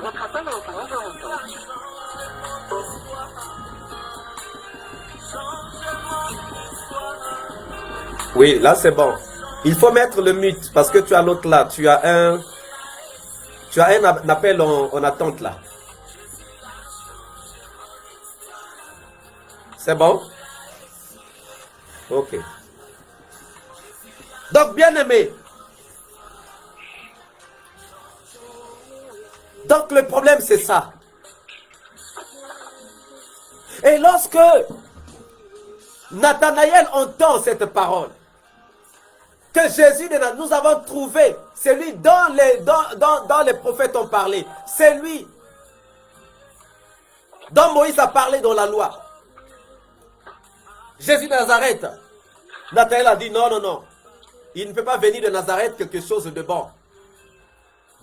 Votre appel est en route. Oui, là c'est bon. Il faut mettre le mute parce que tu as l'autre là. Tu as un appel en attente là. C'est bon? Ok. Donc, bien-aimé. Donc, le problème, c'est ça. Et lorsque Nathanaël entend cette parole, que Jésus, nous avons trouvé celui dont les prophètes ont parlé, c'est lui dont Moïse a parlé dans la loi. Jésus de Nazareth. Nathanaël a dit non, non, non. Il ne peut pas venir de Nazareth quelque chose de bon.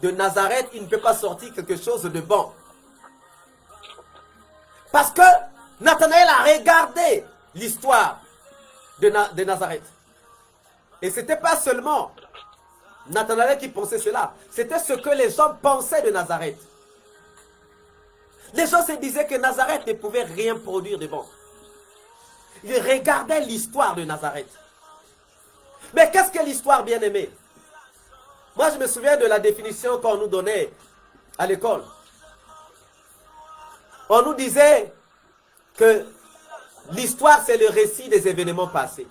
De Nazareth, il ne peut pas sortir quelque chose de bon. Parce que Nathanaël a regardé l'histoire de Nazareth. Et ce n'était pas seulement Nathanaël qui pensait cela. C'était ce que les gens pensaient de Nazareth. Les gens se disaient que Nazareth ne pouvait rien produire de bon. Ils regardaient l'histoire de Nazareth. Mais qu'est-ce que l'histoire, bien-aimée? Moi, je me souviens de la définition qu'on nous donnait à l'école. On nous disait que l'histoire, c'est le récit des événements passés.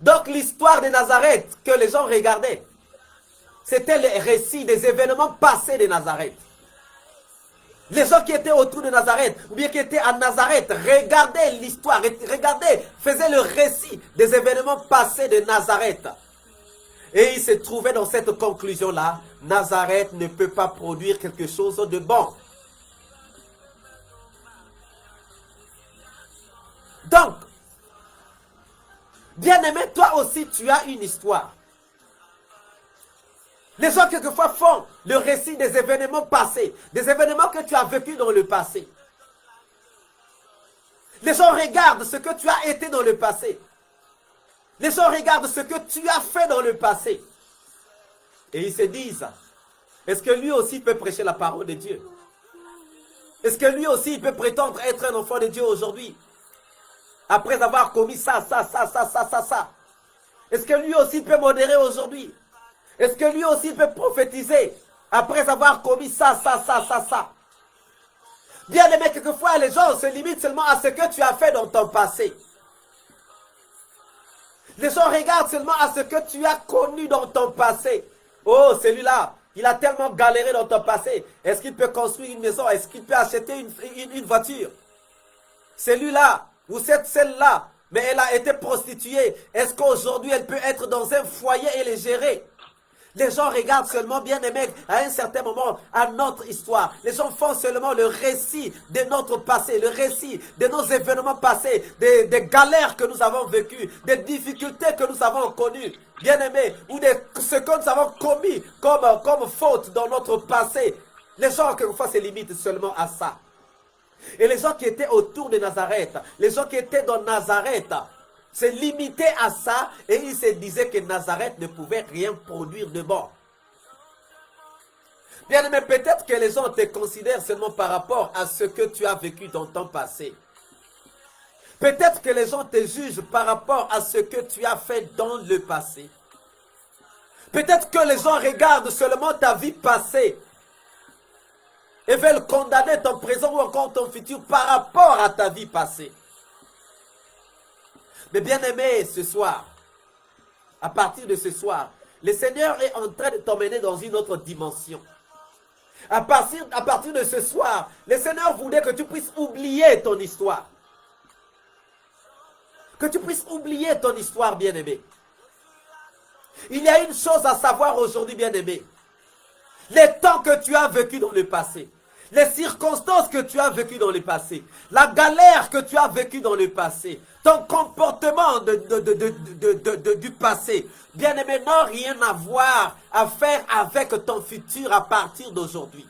Donc, l'histoire de Nazareth que les gens regardaient, c'était le récit des événements passés de Nazareth. Les gens qui étaient autour de Nazareth, ou bien qui étaient à Nazareth, regardaient l'histoire, regardaient, faisaient le récit des événements passés de Nazareth. Et ils se trouvaient dans cette conclusion-là, Nazareth ne peut pas produire quelque chose de bon. Donc, bien-aimé, toi aussi, tu as une histoire. Les gens, quelquefois, font le récit des événements passés, des événements que tu as vécus dans le passé. Les gens regardent ce que tu as été dans le passé. Les gens regardent ce que tu as fait dans le passé. Et ils se disent, Est-ce que lui aussi peut prêcher la parole de Dieu? Est-ce que lui aussi peut prétendre être un enfant de Dieu aujourd'hui? Après avoir commis ça. Est-ce que lui aussi peut modérer aujourd'hui? Est-ce que lui aussi peut prophétiser après avoir commis ça? Bien aimé, quelquefois les gens se limitent seulement à ce que tu as fait dans ton passé. Les gens regardent seulement à ce que tu as connu dans ton passé. Oh, celui-là, il a tellement galéré dans ton passé. Est-ce qu'il peut construire une maison? Est-ce qu'il peut acheter une voiture? Celui-là, ou celle-là, mais elle a été prostituée. Est-ce qu'aujourd'hui, elle peut être dans un foyer et les gérer? Les gens regardent seulement, bien aimé, à un certain moment, à notre histoire. Les gens font seulement le récit de notre passé, le récit de nos événements passés, des galères que nous avons vécues, des difficultés que nous avons connues, bien aimé, ou de ce que nous avons commis comme faute dans notre passé. Les gens, quelquefois, se limitent seulement à ça. Et les gens qui étaient autour de Nazareth, les gens qui étaient dans Nazareth, se limitaient à ça et ils se disaient que Nazareth ne pouvait rien produire de bon. Bien aimé, peut-être que les gens te considèrent seulement par rapport à ce que tu as vécu dans ton passé. Peut-être que les gens te jugent par rapport à ce que tu as fait dans le passé. Peut-être que les gens regardent seulement ta vie passée et veulent condamner ton présent ou encore ton futur par rapport à ta vie passée. Mais bien aimé, ce soir, à partir de ce soir, le Seigneur est en train de t'emmener dans une autre dimension. À partir de ce soir, le Seigneur voulait que tu puisses oublier ton histoire. Que tu puisses oublier ton histoire, bien aimé. Il y a une chose à savoir aujourd'hui, bien aimé. Les temps que tu as vécu dans le passé. Les circonstances que tu as vécues dans le passé, la galère que tu as vécue dans le passé, ton comportement du passé, bien aimé, n'a rien à faire avec ton futur à partir d'aujourd'hui.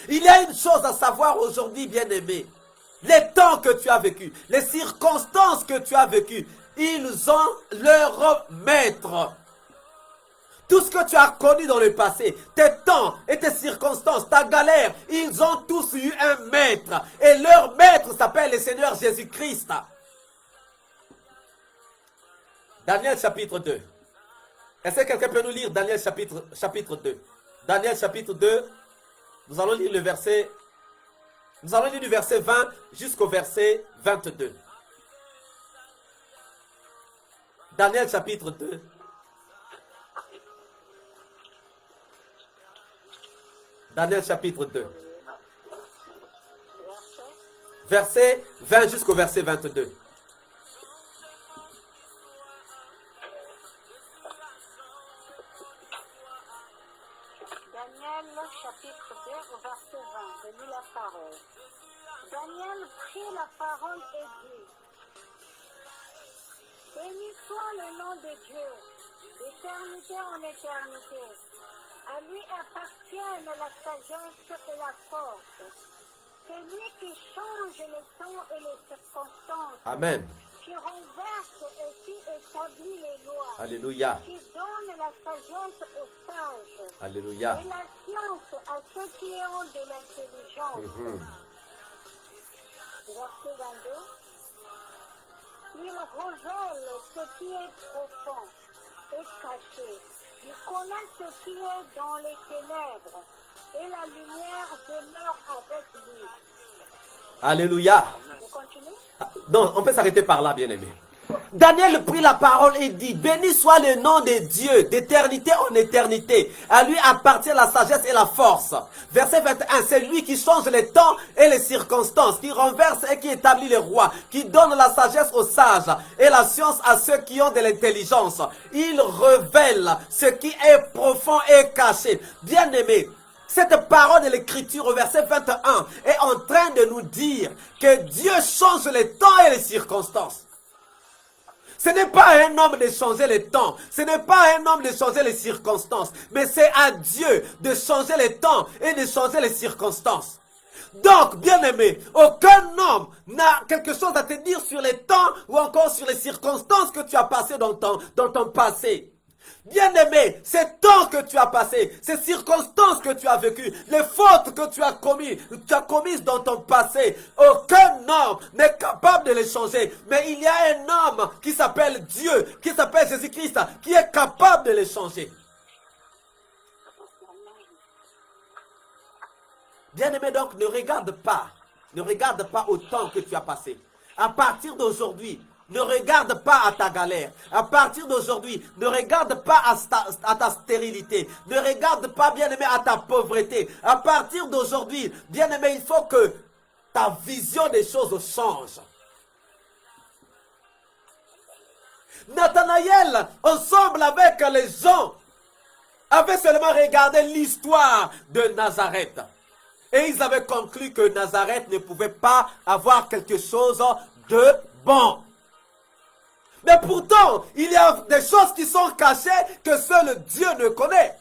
Il y a une chose à savoir aujourd'hui, bien aimé, les temps que tu as vécus, les circonstances que tu as vécues, ils ont leur maître. Tout ce que tu as connu dans le passé, tes temps et tes circonstances, ta galère, ils ont tous eu un maître. Et leur maître s'appelle le Seigneur Jésus-Christ. Daniel chapitre 2. Est-ce que quelqu'un peut nous lire Daniel chapitre 2? Daniel chapitre 2, nous allons lire du verset 20 jusqu'au verset 22. Daniel chapitre 2. Daniel chapitre 2. Verset 20 jusqu'au verset 22. Daniel chapitre 2 au verset 20. Je lis la parole. Daniel prit la parole et dit: Béni soit le nom de Dieu, d'éternité en éternité. À lui appartiennent la sagesse et la force. C'est lui qui change les temps et les circonstances. Amen. Qui renverse et qui établit les lois. Alléluia. Qui donne la sagesse aux sages. Alléluia. Et la science à ceux qui ont de l'intelligence. Verset 22. Il révèle ce qui est profond et caché. Il connaît ce qui est dans les ténèbres, et la lumière demeure avec lui. Alléluia. Je continue? Non, on peut s'arrêter par là, bien aimé. Daniel prit la parole et dit: Béni soit le nom de Dieu, d'éternité en éternité. À lui appartient la sagesse et la force. Verset 21, c'est lui qui change les temps et les circonstances, qui renverse et qui établit les rois, qui donne la sagesse aux sages et la science à ceux qui ont de l'intelligence. Il révèle ce qui est profond et caché. Bien aimé, cette parole de l'écriture au verset 21 est en train de nous dire que Dieu change les temps et les circonstances. Ce n'est pas à un homme de changer les temps, ce n'est pas à un homme de changer les circonstances, mais c'est à Dieu de changer les temps et de changer les circonstances. Donc, bien aimé, aucun homme n'a quelque chose à te dire sur les temps ou encore sur les circonstances que tu as passées dans ton passé. Bien-aimé, ces temps que tu as passés, ces circonstances que tu as vécues, les fautes que tu as commises dans ton passé, aucun homme n'est capable de les changer. Mais il y a un homme qui s'appelle Dieu, qui s'appelle Jésus-Christ, qui est capable de les changer. Bien-aimé, donc, ne regarde pas au temps que tu as passé. À partir d'aujourd'hui, ne regarde pas à ta galère. À partir d'aujourd'hui, ne regarde pas à ta stérilité. Ne regarde pas, bien-aimé, à ta pauvreté. À partir d'aujourd'hui, bien-aimé, il faut que ta vision des choses change. Nathanaël, ensemble avec les gens, avait seulement regardé l'histoire de Nazareth. Et ils avaient conclu que Nazareth ne pouvait pas avoir quelque chose de bon. Mais pourtant, il y a des choses qui sont cachées que seul Dieu ne connaît.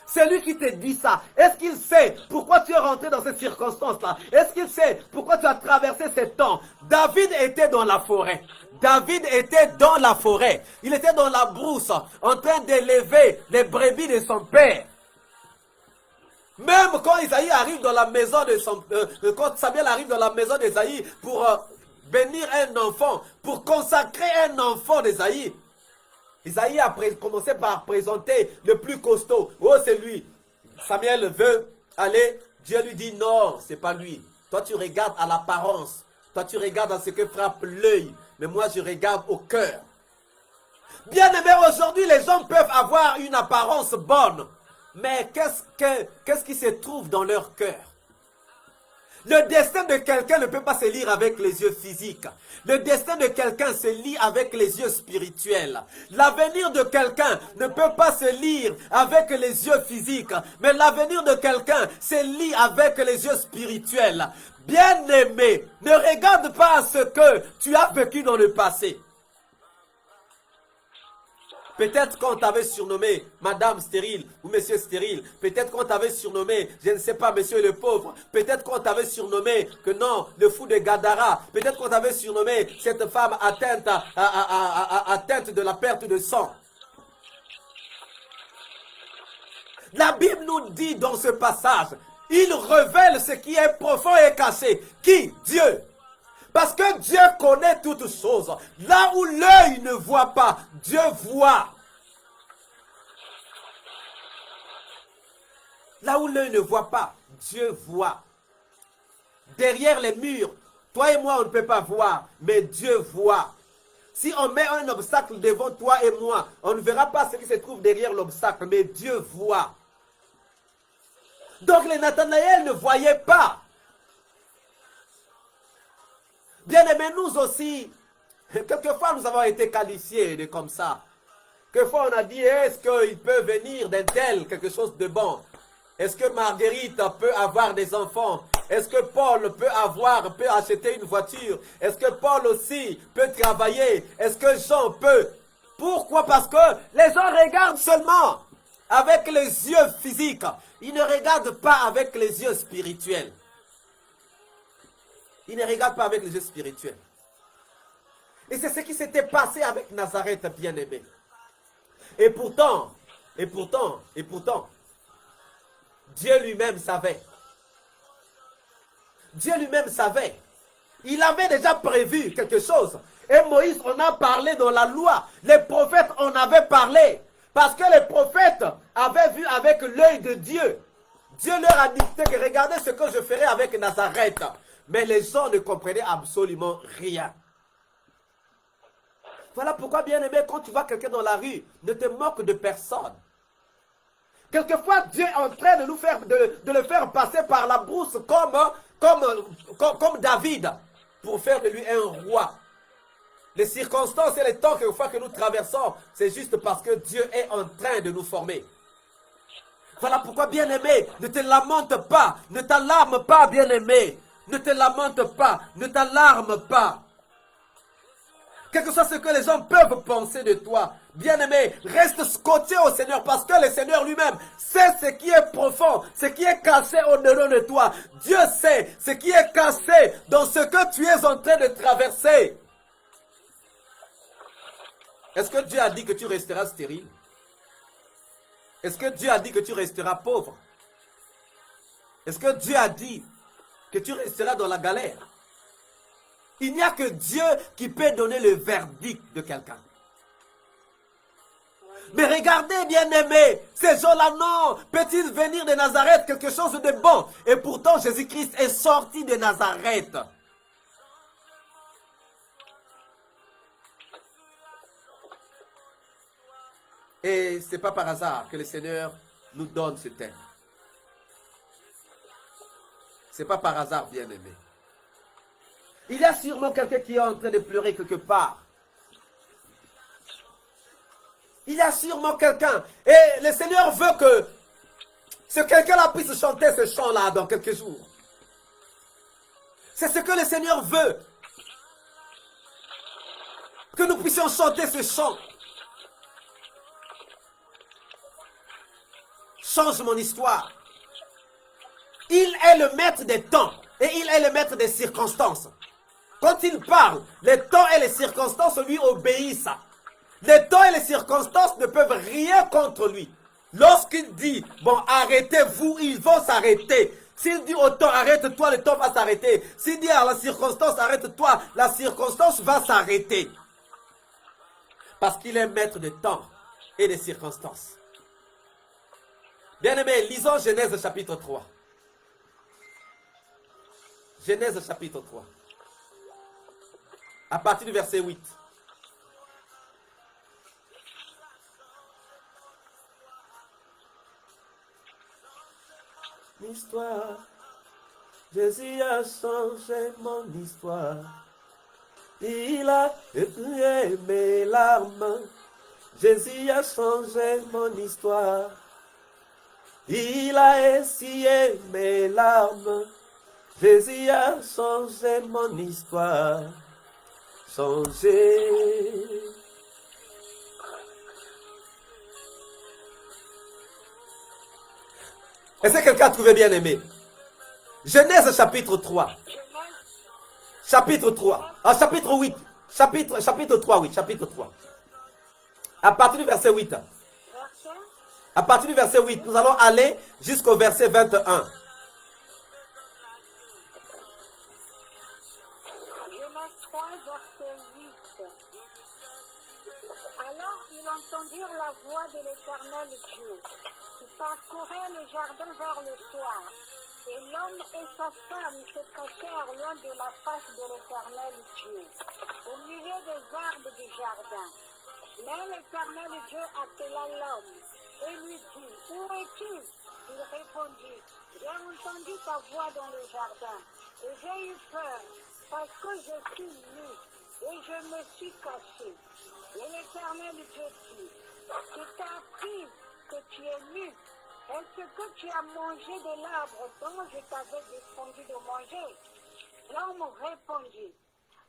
C'est lui qui te dit ça. Est-ce qu'il sait pourquoi tu es rentré dans cette circonstance-là? Est-ce qu'il sait pourquoi tu as traversé ces temps? David était dans la forêt. David était dans la forêt. Il était dans la brousse, en train d'élever les brebis de son père. Même quand Isaïe arrive dans la maison de quand Samuel arrive dans la maison d'Isaïe pour bénir un enfant, pour consacrer un enfant d'Isaïe, Isaïe a commencé par présenter le plus costaud. Oh, c'est lui. Samuel veut aller. Dieu lui dit non, c'est pas lui. Toi, tu regardes à l'apparence. Toi, tu regardes à ce que frappe l'œil. Mais moi, je regarde au cœur. Bien aimé, aujourd'hui, les gens peuvent avoir une apparence bonne. Mais qu'est-ce qui se trouve dans leur cœur? Le destin de quelqu'un ne peut pas se lire avec les yeux physiques. Le destin de quelqu'un se lit avec les yeux spirituels. L'avenir de quelqu'un ne peut pas se lire avec les yeux physiques. Mais l'avenir de quelqu'un se lit avec les yeux spirituels. Bien-aimé, ne regarde pas à ce que tu as vécu dans le passé. Peut-être qu'on t'avait surnommé Madame Stérile ou Monsieur Stérile. Peut-être qu'on t'avait surnommé, je ne sais pas, Monsieur le Pauvre. Peut-être qu'on t'avait surnommé que non, le fou de Gadara. Peut-être qu'on t'avait surnommé cette femme atteinte, atteinte de la perte de sang. La Bible nous dit dans ce passage, il révèle ce qui est profond et caché. Qui? Dieu. Parce que Dieu connaît toutes choses. Là où l'œil ne voit pas, Dieu voit. Là où l'œil ne voit pas, Dieu voit. Derrière les murs, toi et moi, on ne peut pas voir, mais Dieu voit. Si on met un obstacle devant toi et moi, on ne verra pas ce qui se trouve derrière l'obstacle, mais Dieu voit. Donc les Nathanaël ne voyaient pas. Bien aimés, nous aussi, quelquefois nous avons été qualifiés de comme ça. Quelquefois on a dit, est-ce qu'il peut venir d'un tel quelque chose de bon? Est-ce que Marguerite peut avoir des enfants? Est-ce que Paul peut acheter une voiture? Est-ce que Paul aussi peut travailler? Est-ce que Jean peut? Pourquoi? Parce que les gens regardent seulement avec les yeux physiques. Ils ne regardent pas avec les yeux spirituels. Il ne regarde pas avec les yeux spirituels. Et c'est ce qui s'était passé avec Nazareth, bien-aimé. Et pourtant, Dieu lui-même savait. Dieu lui-même savait. Il avait déjà prévu quelque chose. Et Moïse en a parlé dans la loi. Les prophètes en avaient parlé. Parce que les prophètes avaient vu avec l'œil de Dieu. Dieu leur a dicté que regardez ce que je ferai avec Nazareth. Mais les gens ne comprenaient absolument rien. Voilà pourquoi, bien-aimé, quand tu vois quelqu'un dans la rue, ne te moque de personne. Quelquefois, Dieu est en train de le faire passer par la brousse comme David, pour faire de lui un roi. Les circonstances et les temps quelquefois que nous traversons, c'est juste parce que Dieu est en train de nous former. Voilà pourquoi, bien-aimé, ne te lamente pas, ne t'alarme pas, bien-aimé. Ne te lamente pas, ne t'alarme pas. Quel que soit ce que les gens peuvent penser de toi, bien-aimé, reste scotché au Seigneur parce que le Seigneur lui-même sait ce qui est profond, ce qui est caché au-dedans de toi. Dieu sait ce qui est caché dans ce que tu es en train de traverser. Est-ce que Dieu a dit que tu resteras stérile? Est-ce que Dieu a dit que tu resteras pauvre? Est-ce que Dieu a dit que tu resteras dans la galère? Il n'y a que Dieu qui peut donner le verdict de quelqu'un. Mais regardez, bien-aimés, ces gens-là, non, peut-il venir de Nazareth quelque chose de bon? Et pourtant, Jésus-Christ est sorti de Nazareth. Et ce n'est pas par hasard que le Seigneur nous donne ce thème. Ce n'est pas par hasard, bien-aimé. Il y a sûrement quelqu'un qui est en train de pleurer quelque part. Il y a sûrement quelqu'un. Et le Seigneur veut que ce quelqu'un-là puisse chanter ce chant-là dans quelques jours. C'est ce que le Seigneur veut. Que nous puissions chanter ce chant. Change mon histoire. Il est le maître des temps et il est le maître des circonstances. Quand il parle, les temps et les circonstances lui obéissent. Les temps et les circonstances ne peuvent rien contre lui. Lorsqu'il dit, bon, arrêtez-vous, ils vont s'arrêter. S'il dit au temps, arrête-toi, le temps va s'arrêter. S'il dit à la circonstance, arrête-toi, la circonstance va s'arrêter. Parce qu'il est maître des temps et des circonstances. Bien-aimés, lisons Genèse chapitre 3. Genèse chapitre 3. À partir du verset 8. L'histoire, Jésus a changé mon histoire. Il a écoué mes larmes. Jésus a changé mon histoire. Il a essuyé mes larmes. Jésus a changé mon histoire. Changé. Est-ce que quelqu'un a trouvé bien aimé? Genèse chapitre 3. Chapitre 3. Ah, chapitre 8. Chapitre 3, oui, chapitre 3. À partir du verset 8. À partir du verset 8, nous allons aller jusqu'au verset 21. Genèse 3, verset 8. Alors ils entendirent la voix de l'Éternel Dieu, qui parcourait le jardin vers le soir. Et l'homme et sa femme se cachèrent loin de la face de l'Éternel Dieu, au milieu des arbres du jardin. Mais l'Éternel Dieu appela l'homme et lui dit, où es-tu? Il répondit, j'ai entendu ta voix dans le jardin, et j'ai eu peur, parce que je suis nu, et je me suis caché. Et l'Éternel Dieu dit, qui t'a appris que tu es nu? Est-ce que tu as mangé de l'arbre dont je t'avais défendu de manger? L'homme répondit,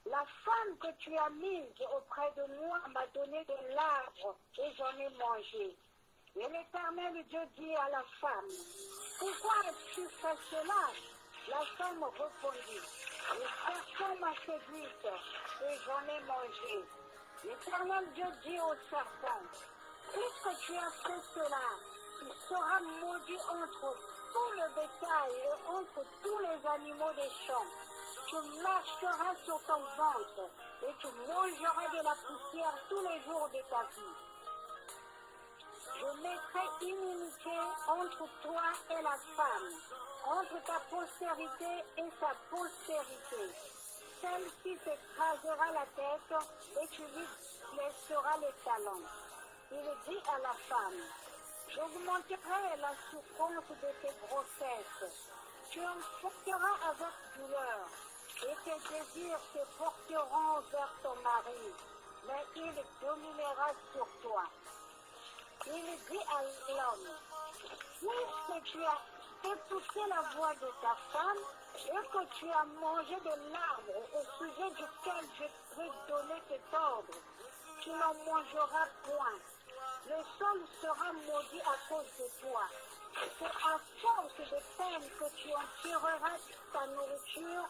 la femme que tu as mise auprès de moi m'a donné de l'arbre et j'en ai mangé. Et l'Éternel Dieu dit à la femme, pourquoi as-tu fait cela? La femme répondit, le serpent m'a séduite et j'en ai mangé. L'Éternel Dieu dit au serpent, puisque tu as fait cela, tu seras maudit entre tout le bétail et entre tous les animaux des champs. Tu marcheras sur ton ventre et tu mangeras de la poussière tous les jours de ta vie. Je mettrai inimitié entre toi et la femme, entre ta postérité et sa postérité. Celle-ci t'écrasera la tête et tu lui blesseras les talons. Il dit à la femme, j'augmenterai la souffrance de tes grossesses. Tu enfanteras avec douleur, et tes désirs te porteront vers ton mari, mais il dominera sur toi. Il dit à l'homme, puisque tu as écouté la voix de ta femme, et que tu as mangé de l'arbre au sujet duquel je vais donner tes ordres, tu n'en mangeras point. Le sol sera maudit à cause de toi. C'est à force de peine que tu en tireras ta nourriture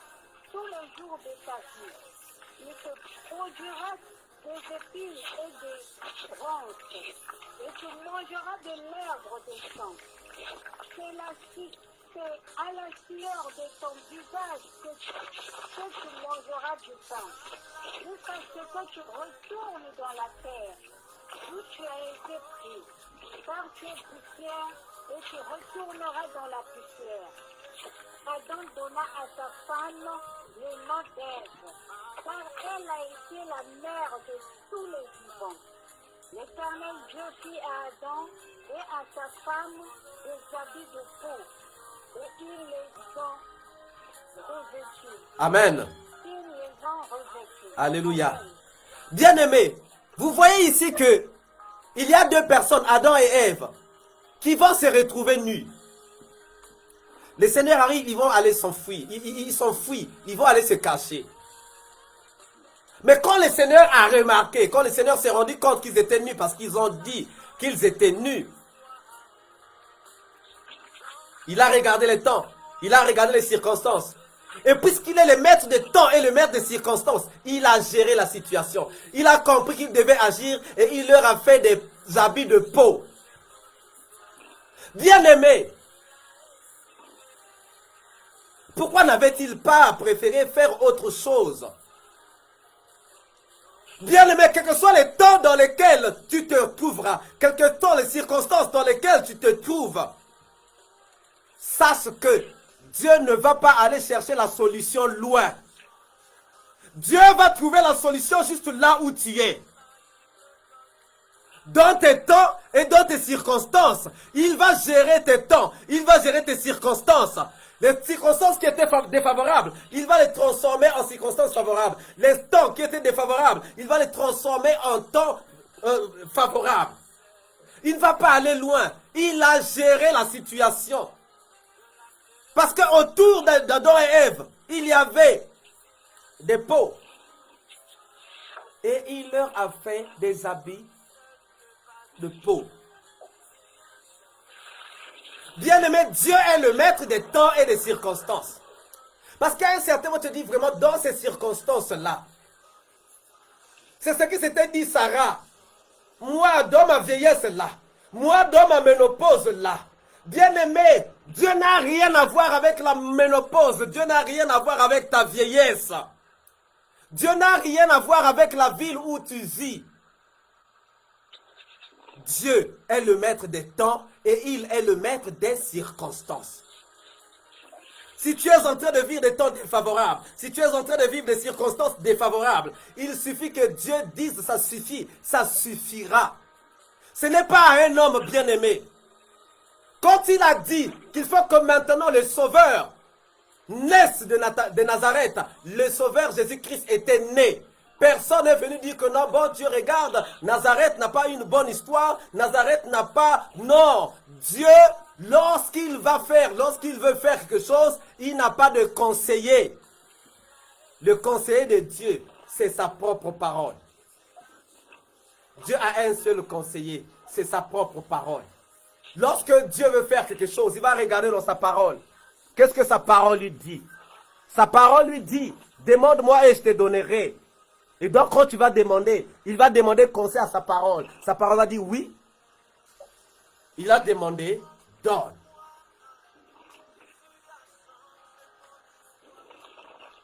tous les jours de ta vie. Il te produira des épines et des branches, et tu mangeras de l'herbe des champs. C'est à la sueur de ton visage que tu mangeras du pain, jusqu'à ce que tu retournes dans la terre où tu as été pris, car tu es poussière et tu retourneras dans la poussière. Adam donna à sa femme le nom d'Ève, car elle a été la mère de tous les vivants. L'Éternel Dieu fit à Adam et à sa femme des habits de peau, et ils les ont revêtus. Amen. Ils les ont revêtus. Alléluia. Amen. Bien-aimés, vous voyez ici que il y a deux personnes, Adam et Ève, qui vont se retrouver nus. Les seigneurs arrivent, ils vont aller s'enfuir. Ils s'enfuient, ils vont aller se cacher. Mais quand le Seigneur a remarqué, quand le Seigneur s'est rendu compte qu'ils étaient nus, parce qu'ils ont dit qu'ils étaient nus, il a regardé le temps, il a regardé les circonstances. Et puisqu'il est le maître des temps et le maître des circonstances, il a géré la situation. Il a compris qu'il devait agir et il leur a fait des habits de peau. Bien-aimés, pourquoi n'avait-il pas préféré faire autre chose? Bien-aimé, quel que soit les temps dans lesquels tu te trouveras, quelles que soient les circonstances dans lesquelles tu te trouves, sache que Dieu ne va pas aller chercher la solution loin. Dieu va trouver la solution juste là où tu es. Dans tes temps et dans tes circonstances, il va gérer tes temps, il va gérer tes circonstances. Les circonstances qui étaient défavorables, il va les transformer en circonstances favorables. Les temps qui étaient défavorables, il va les transformer en temps favorables. Il ne va pas aller loin. Il a géré la situation. Parce qu'autour d'Adam et Ève, il y avait des peaux. Et il leur a fait des habits de peau. Bien-aimé, Dieu est le maître des temps et des circonstances. Parce qu'à un certain moment, tu te dis vraiment, dans ces circonstances-là, c'est ce qui s'était dit Sarah. Moi, dans ma vieillesse-là, moi, dans ma ménopause-là, bien-aimé, Dieu n'a rien à voir avec la ménopause. Dieu n'a rien à voir avec ta vieillesse. Dieu n'a rien à voir avec la ville où tu vis. Dieu est le maître des temps et il est le maître des circonstances. Si tu es en train de vivre des temps défavorables, si tu es en train de vivre des circonstances défavorables, il suffit que Dieu dise ça suffit, ça suffira. Ce n'est pas à un homme bien-aimé. Quand il a dit qu'il faut que maintenant le Sauveur naisse de Nazareth, le Sauveur Jésus-Christ était né. Personne n'est venu dire que non, bon Dieu, regarde, Nazareth n'a pas une bonne histoire, Nazareth n'a pas... Non, Dieu, lorsqu'il veut faire quelque chose, il n'a pas de conseiller. Le conseiller de Dieu, c'est sa propre parole. Dieu a un seul conseiller, c'est sa propre parole. Lorsque Dieu veut faire quelque chose, il va regarder dans sa parole. Qu'est-ce que sa parole lui dit? Sa parole lui dit, demande-moi et je te donnerai. Et donc quand tu vas demander, il va demander conseil à sa parole. Sa parole va dire oui. Il a demandé, donne.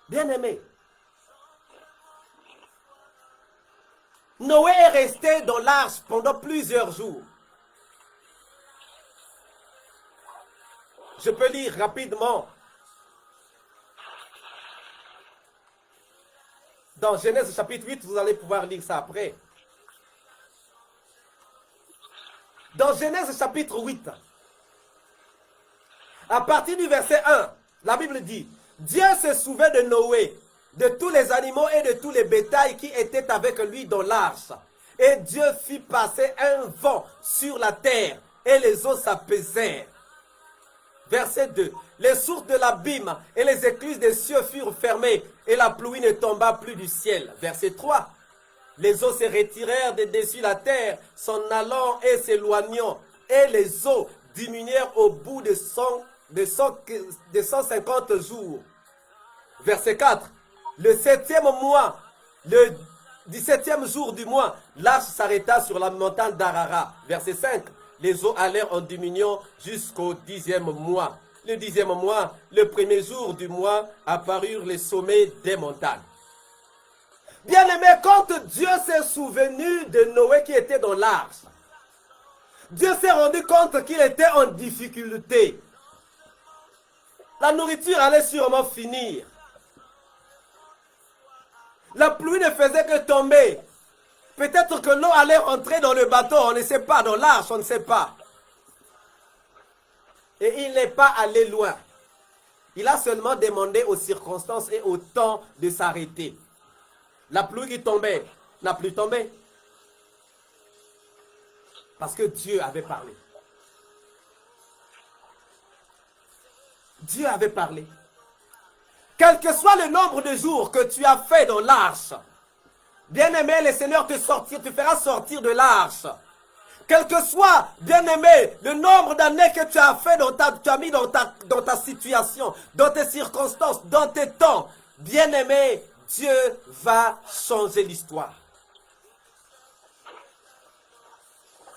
Bien-aimé, Noé est resté dans l'arche pendant plusieurs jours. Je peux lire rapidement. Dans Genèse chapitre 8, vous allez pouvoir lire ça après. Dans Genèse chapitre 8, à partir du verset 1, la Bible dit, Dieu se souvint de Noé, de tous les animaux et de tous les bétails qui étaient avec lui dans l'arche. Et Dieu fit passer un vent sur la terre et les eaux s'apaisèrent. Verset 2. Les sources de l'abîme et les écluses des cieux furent fermées et la pluie ne tomba plus du ciel. Verset 3. Les eaux se retirèrent de dessus la terre, s'en allant et s'éloignant. Et les eaux diminuèrent au bout de 150 jours. Verset 4. Le 7e mois, le 17e jour du mois, l'arche s'arrêta sur la montagne d'Arara. Verset 5. Les eaux allèrent en diminuant jusqu'au 10e mois. Le 10e mois, le premier jour du mois, apparurent les sommets des montagnes. Bien-aimé, quand Dieu s'est souvenu de Noé qui était dans l'arche, Dieu s'est rendu compte qu'il était en difficulté. La nourriture allait sûrement finir. La pluie ne faisait que tomber. Peut-être que l'eau allait rentrer dans le bateau, on ne sait pas, dans l'arche, on ne sait pas. Et il n'est pas allé loin. Il a seulement demandé aux circonstances et au temps de s'arrêter. La pluie qui tombait n'a plus tombé. Parce que Dieu avait parlé. Dieu avait parlé. Quel que soit le nombre de jours que tu as fait dans l'arche, bien-aimé, le Seigneur te fera sortir de l'arche. Quel que soit, bien-aimé, le nombre d'années que tu as fait tu as mis dans ta situation, dans tes circonstances, dans tes temps, bien-aimé, Dieu va changer l'histoire.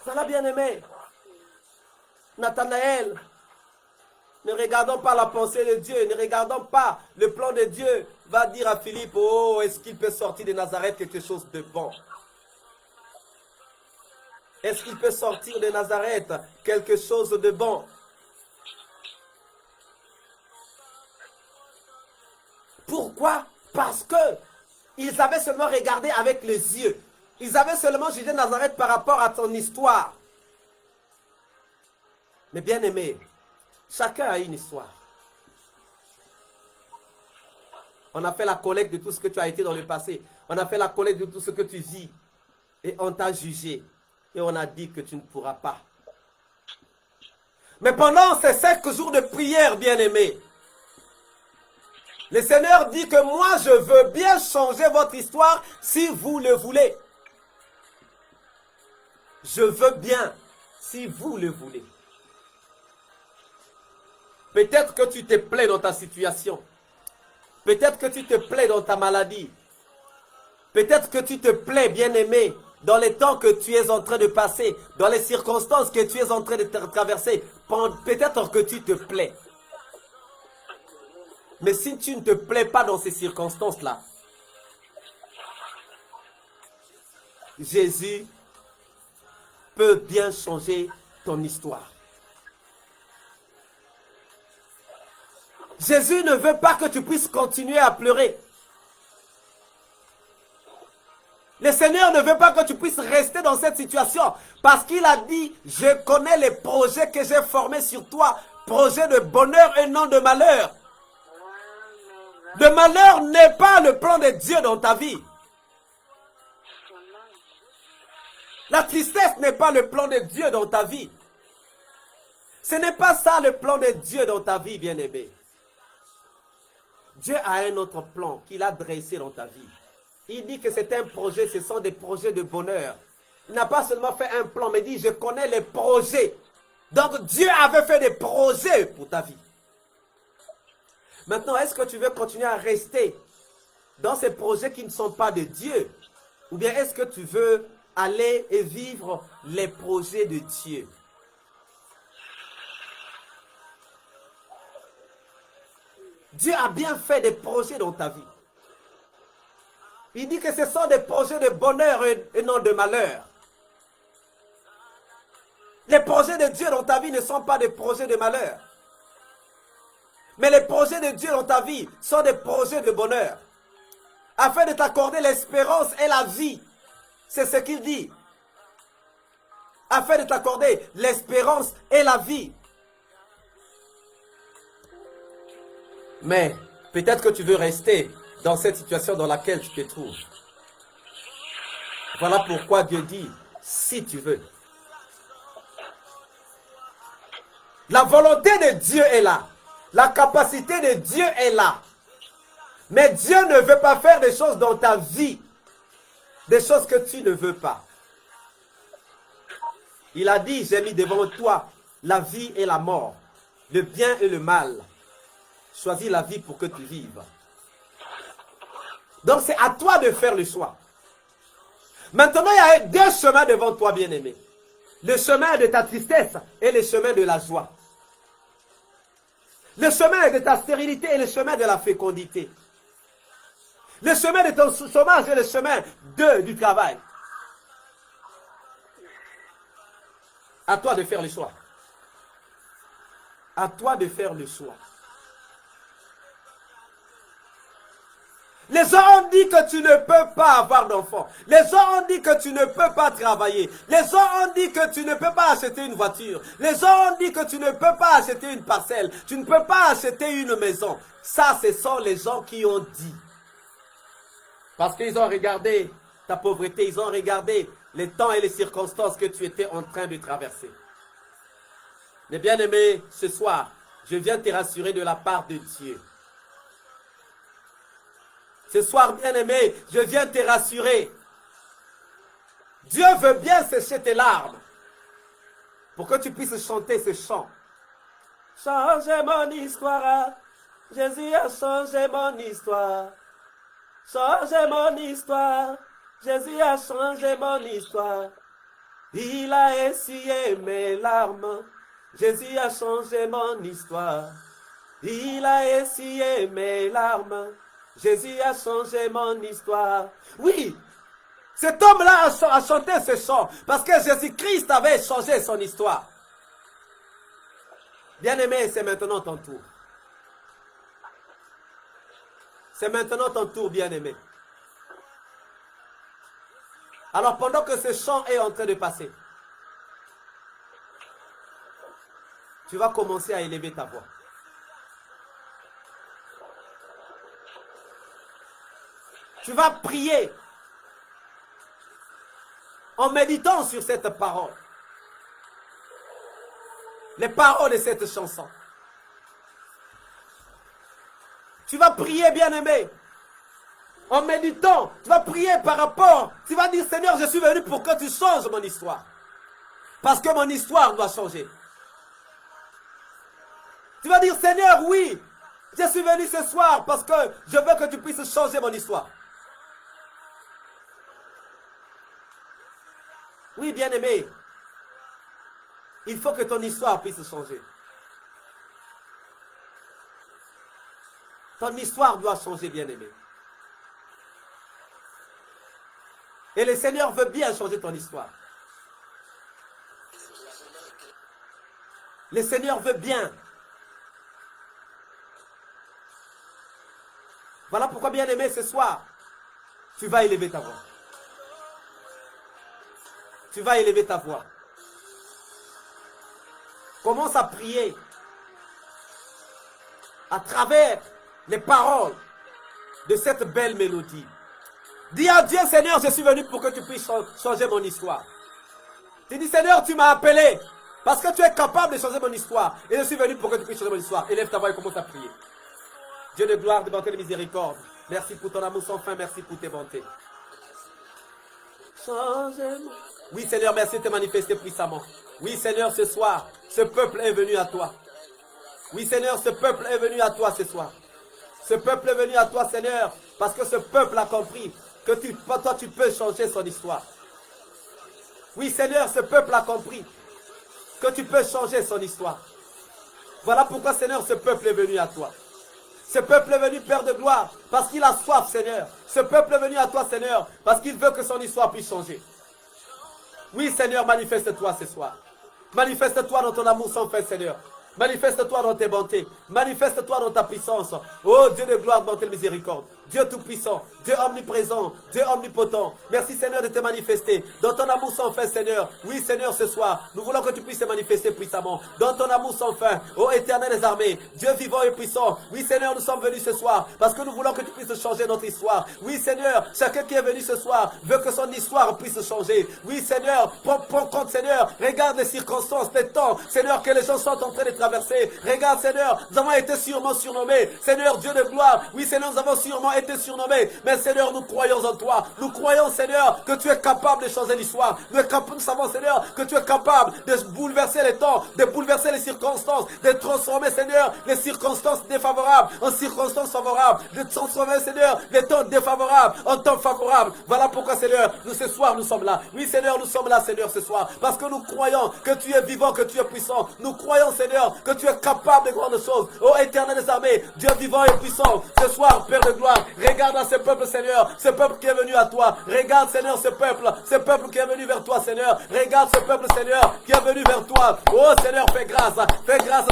Voilà, bien-aimé. Nathanaël, ne regardons pas la pensée de Dieu, ne regardons pas le plan de Dieu. Va dire à Philippe, oh, est-ce qu'il peut sortir de Nazareth quelque chose de bon? Est-ce qu'il peut sortir de Nazareth quelque chose de bon? Pourquoi? Parce que ils avaient seulement regardé avec les yeux. Ils avaient seulement jugé Nazareth par rapport à son histoire. Mais bien aimé, chacun a une histoire. On a fait la collecte de tout ce que tu as été dans le passé. On a fait la collecte de tout ce que tu vis. Et on t'a jugé. Et on a dit que tu ne pourras pas. Mais pendant ces 5 jours de prière, bien-aimés, le Seigneur dit que moi, je veux bien changer votre histoire si vous le voulez. Je veux bien si vous le voulez. Peut-être que tu te plais dans ta situation. Peut-être que tu te plais dans ta maladie. Peut-être que tu te plais, bien-aimé, dans les temps que tu es en train de passer, dans les circonstances que tu es en train de traverser. Peut-être que tu te plais. Mais si tu ne te plais pas dans ces circonstances-là, Jésus peut bien changer ton histoire. Jésus ne veut pas que tu puisses continuer à pleurer. Le Seigneur ne veut pas que tu puisses rester dans cette situation parce qu'il a dit, je connais les projets que j'ai formés sur toi, projets de bonheur et non de malheur. Le malheur n'est pas le plan de Dieu dans ta vie. La tristesse n'est pas le plan de Dieu dans ta vie. Ce n'est pas ça le plan de Dieu dans ta vie, bien-aimé. Dieu a un autre plan qu'il a dressé dans ta vie. Il dit que c'est un projet, ce sont des projets de bonheur. Il n'a pas seulement fait un plan, mais il dit, je connais les projets. Donc Dieu avait fait des projets pour ta vie. Maintenant, est-ce que tu veux continuer à rester dans ces projets qui ne sont pas de Dieu? Ou bien est-ce que tu veux aller et vivre les projets de Dieu? Dieu a bien fait des projets dans ta vie. Il dit que ce sont des projets de bonheur et non de malheur. Les projets de Dieu dans ta vie ne sont pas des projets de malheur. Mais les projets de Dieu dans ta vie sont des projets de bonheur. Afin de t'accorder l'espérance et la vie. C'est ce qu'il dit. Afin de t'accorder l'espérance et la vie. Mais peut-être que tu veux rester dans cette situation dans laquelle tu te trouves. Voilà pourquoi Dieu dit, si tu veux. La volonté de Dieu est là. La capacité de Dieu est là. Mais Dieu ne veut pas faire des choses dans ta vie. Des choses que tu ne veux pas. Il a dit, j'ai mis devant toi la vie et la mort, le bien et le mal. Choisis la vie pour que tu vives. Donc c'est à toi de faire le choix. Maintenant, il y a deux chemins devant toi, bien-aimé. Le chemin de ta tristesse et le chemin de la joie. Le chemin de ta stérilité et le chemin de la fécondité. Le chemin de ton chômage et le chemin du travail. À toi de faire le choix. À toi de faire le choix. Les gens ont dit que tu ne peux pas avoir d'enfants. Les gens ont dit que tu ne peux pas travailler. Les gens ont dit que tu ne peux pas acheter une voiture. Les gens ont dit que tu ne peux pas acheter une parcelle. Tu ne peux pas acheter une maison. Ça, ce sont les gens qui ont dit. Parce qu'ils ont regardé ta pauvreté. Ils ont regardé les temps et les circonstances que tu étais en train de traverser. Mais bien aimé, ce soir, je viens te rassurer de la part de Dieu. Ce soir, bien-aimé, je viens te rassurer. Dieu veut bien sécher tes larmes pour que tu puisses chanter ce chant. Changez mon histoire. Jésus a changé mon histoire. Changez mon histoire. Jésus a changé mon histoire. Il a essuyé mes larmes. Jésus a changé mon histoire. Il a essuyé mes larmes. Jésus a changé mon histoire. Oui, cet homme-là a chanté ce chant parce que Jésus-Christ avait changé son histoire. Bien-aimé, c'est maintenant ton tour. C'est maintenant ton tour, bien-aimé. Alors, pendant que ce chant est en train de passer, tu vas commencer à élever ta voix. Tu vas prier en méditant sur cette parole. Les paroles de cette chanson. Tu vas prier, bien-aimé, en méditant. Tu vas prier par rapport. Tu vas dire, Seigneur, je suis venu pour que tu changes mon histoire. Parce que mon histoire doit changer. Tu vas dire, Seigneur, oui, je suis venu ce soir parce que je veux que tu puisses changer mon histoire. Oui, bien-aimé, il faut que ton histoire puisse changer. Ton histoire doit changer, bien-aimé. Et le Seigneur veut bien changer ton histoire. Le Seigneur veut bien. Voilà pourquoi, bien-aimé, ce soir, tu vas élever ta voix. Tu vas élever ta voix. Commence à prier à travers les paroles de cette belle mélodie. Dis à Dieu, Seigneur, je suis venu pour que tu puisses changer mon histoire. Tu dis, Seigneur, tu m'as appelé parce que tu es capable de changer mon histoire. Et je suis venu pour que tu puisses changer mon histoire. Élève ta voix et commence à prier. Dieu de gloire, de bonté, de miséricorde. Merci pour ton amour sans fin, merci pour tes bontés. Changez-moi. Oui, Seigneur, merci de te manifester puissamment. Oui, Seigneur, ce soir, ce peuple est venu à toi. Oui, Seigneur, ce peuple est venu à toi ce soir. Ce peuple est venu à toi, Seigneur, parce que ce peuple a compris que toi, tu peux changer son histoire. Oui, Seigneur, ce peuple a compris que tu peux changer son histoire. Voilà pourquoi, Seigneur, ce peuple est venu à toi. Ce peuple est venu, Père de gloire, parce qu'il a soif, Seigneur. Ce peuple est venu à toi, Seigneur, parce qu'il veut que son histoire puisse changer. Oui, Seigneur, manifeste-toi ce soir. Manifeste-toi dans ton amour sans fin, Seigneur. Manifeste-toi dans tes bontés. Manifeste-toi dans ta puissance. Oh Dieu de gloire, bonté, de miséricorde. Dieu tout-puissant, Dieu omniprésent, Dieu omnipotent. Merci, Seigneur, de te manifester. Dans ton amour sans fin, Seigneur. Oui, Seigneur, ce soir, nous voulons que tu puisses te manifester puissamment. Dans ton amour sans fin, ô Éternel des armées, Dieu vivant et puissant. Oui, Seigneur, nous sommes venus ce soir parce que nous voulons que tu puisses changer notre histoire. Oui, Seigneur, chacun qui est venu ce soir veut que son histoire puisse changer. Oui, Seigneur, prends compte, Seigneur. Regarde les circonstances, les temps, Seigneur, que les gens sont en train de traverser. Regarde, Seigneur, nous avons été sûrement surnommés. Seigneur, Dieu de gloire. Oui, Seigneur, nous avons sûrement été surnommés. Mais Seigneur, nous croyons en toi. Nous croyons, Seigneur, que tu es capable de changer l'histoire. Nous savons, Seigneur, que tu es capable de bouleverser les temps, de bouleverser les circonstances, de transformer, Seigneur, les circonstances défavorables en circonstances favorables, de transformer, Seigneur, les temps défavorables en temps favorables. Voilà pourquoi, Seigneur, nous ce soir, nous sommes là. Oui, Seigneur, nous sommes là, Seigneur, ce soir, parce que nous croyons que tu es vivant, que tu es puissant. Nous croyons, Seigneur, que tu es capable de grandes choses. Ô Éternel des armées, Dieu vivant et puissant, ce soir, Père de gloire, regarde à ce peuple, Seigneur, ce peuple qui est venu à toi. Regarde, Seigneur, ce peuple qui est venu vers toi, Seigneur. Regarde ce peuple, Seigneur, qui est venu vers toi. Oh, Seigneur, fais grâce,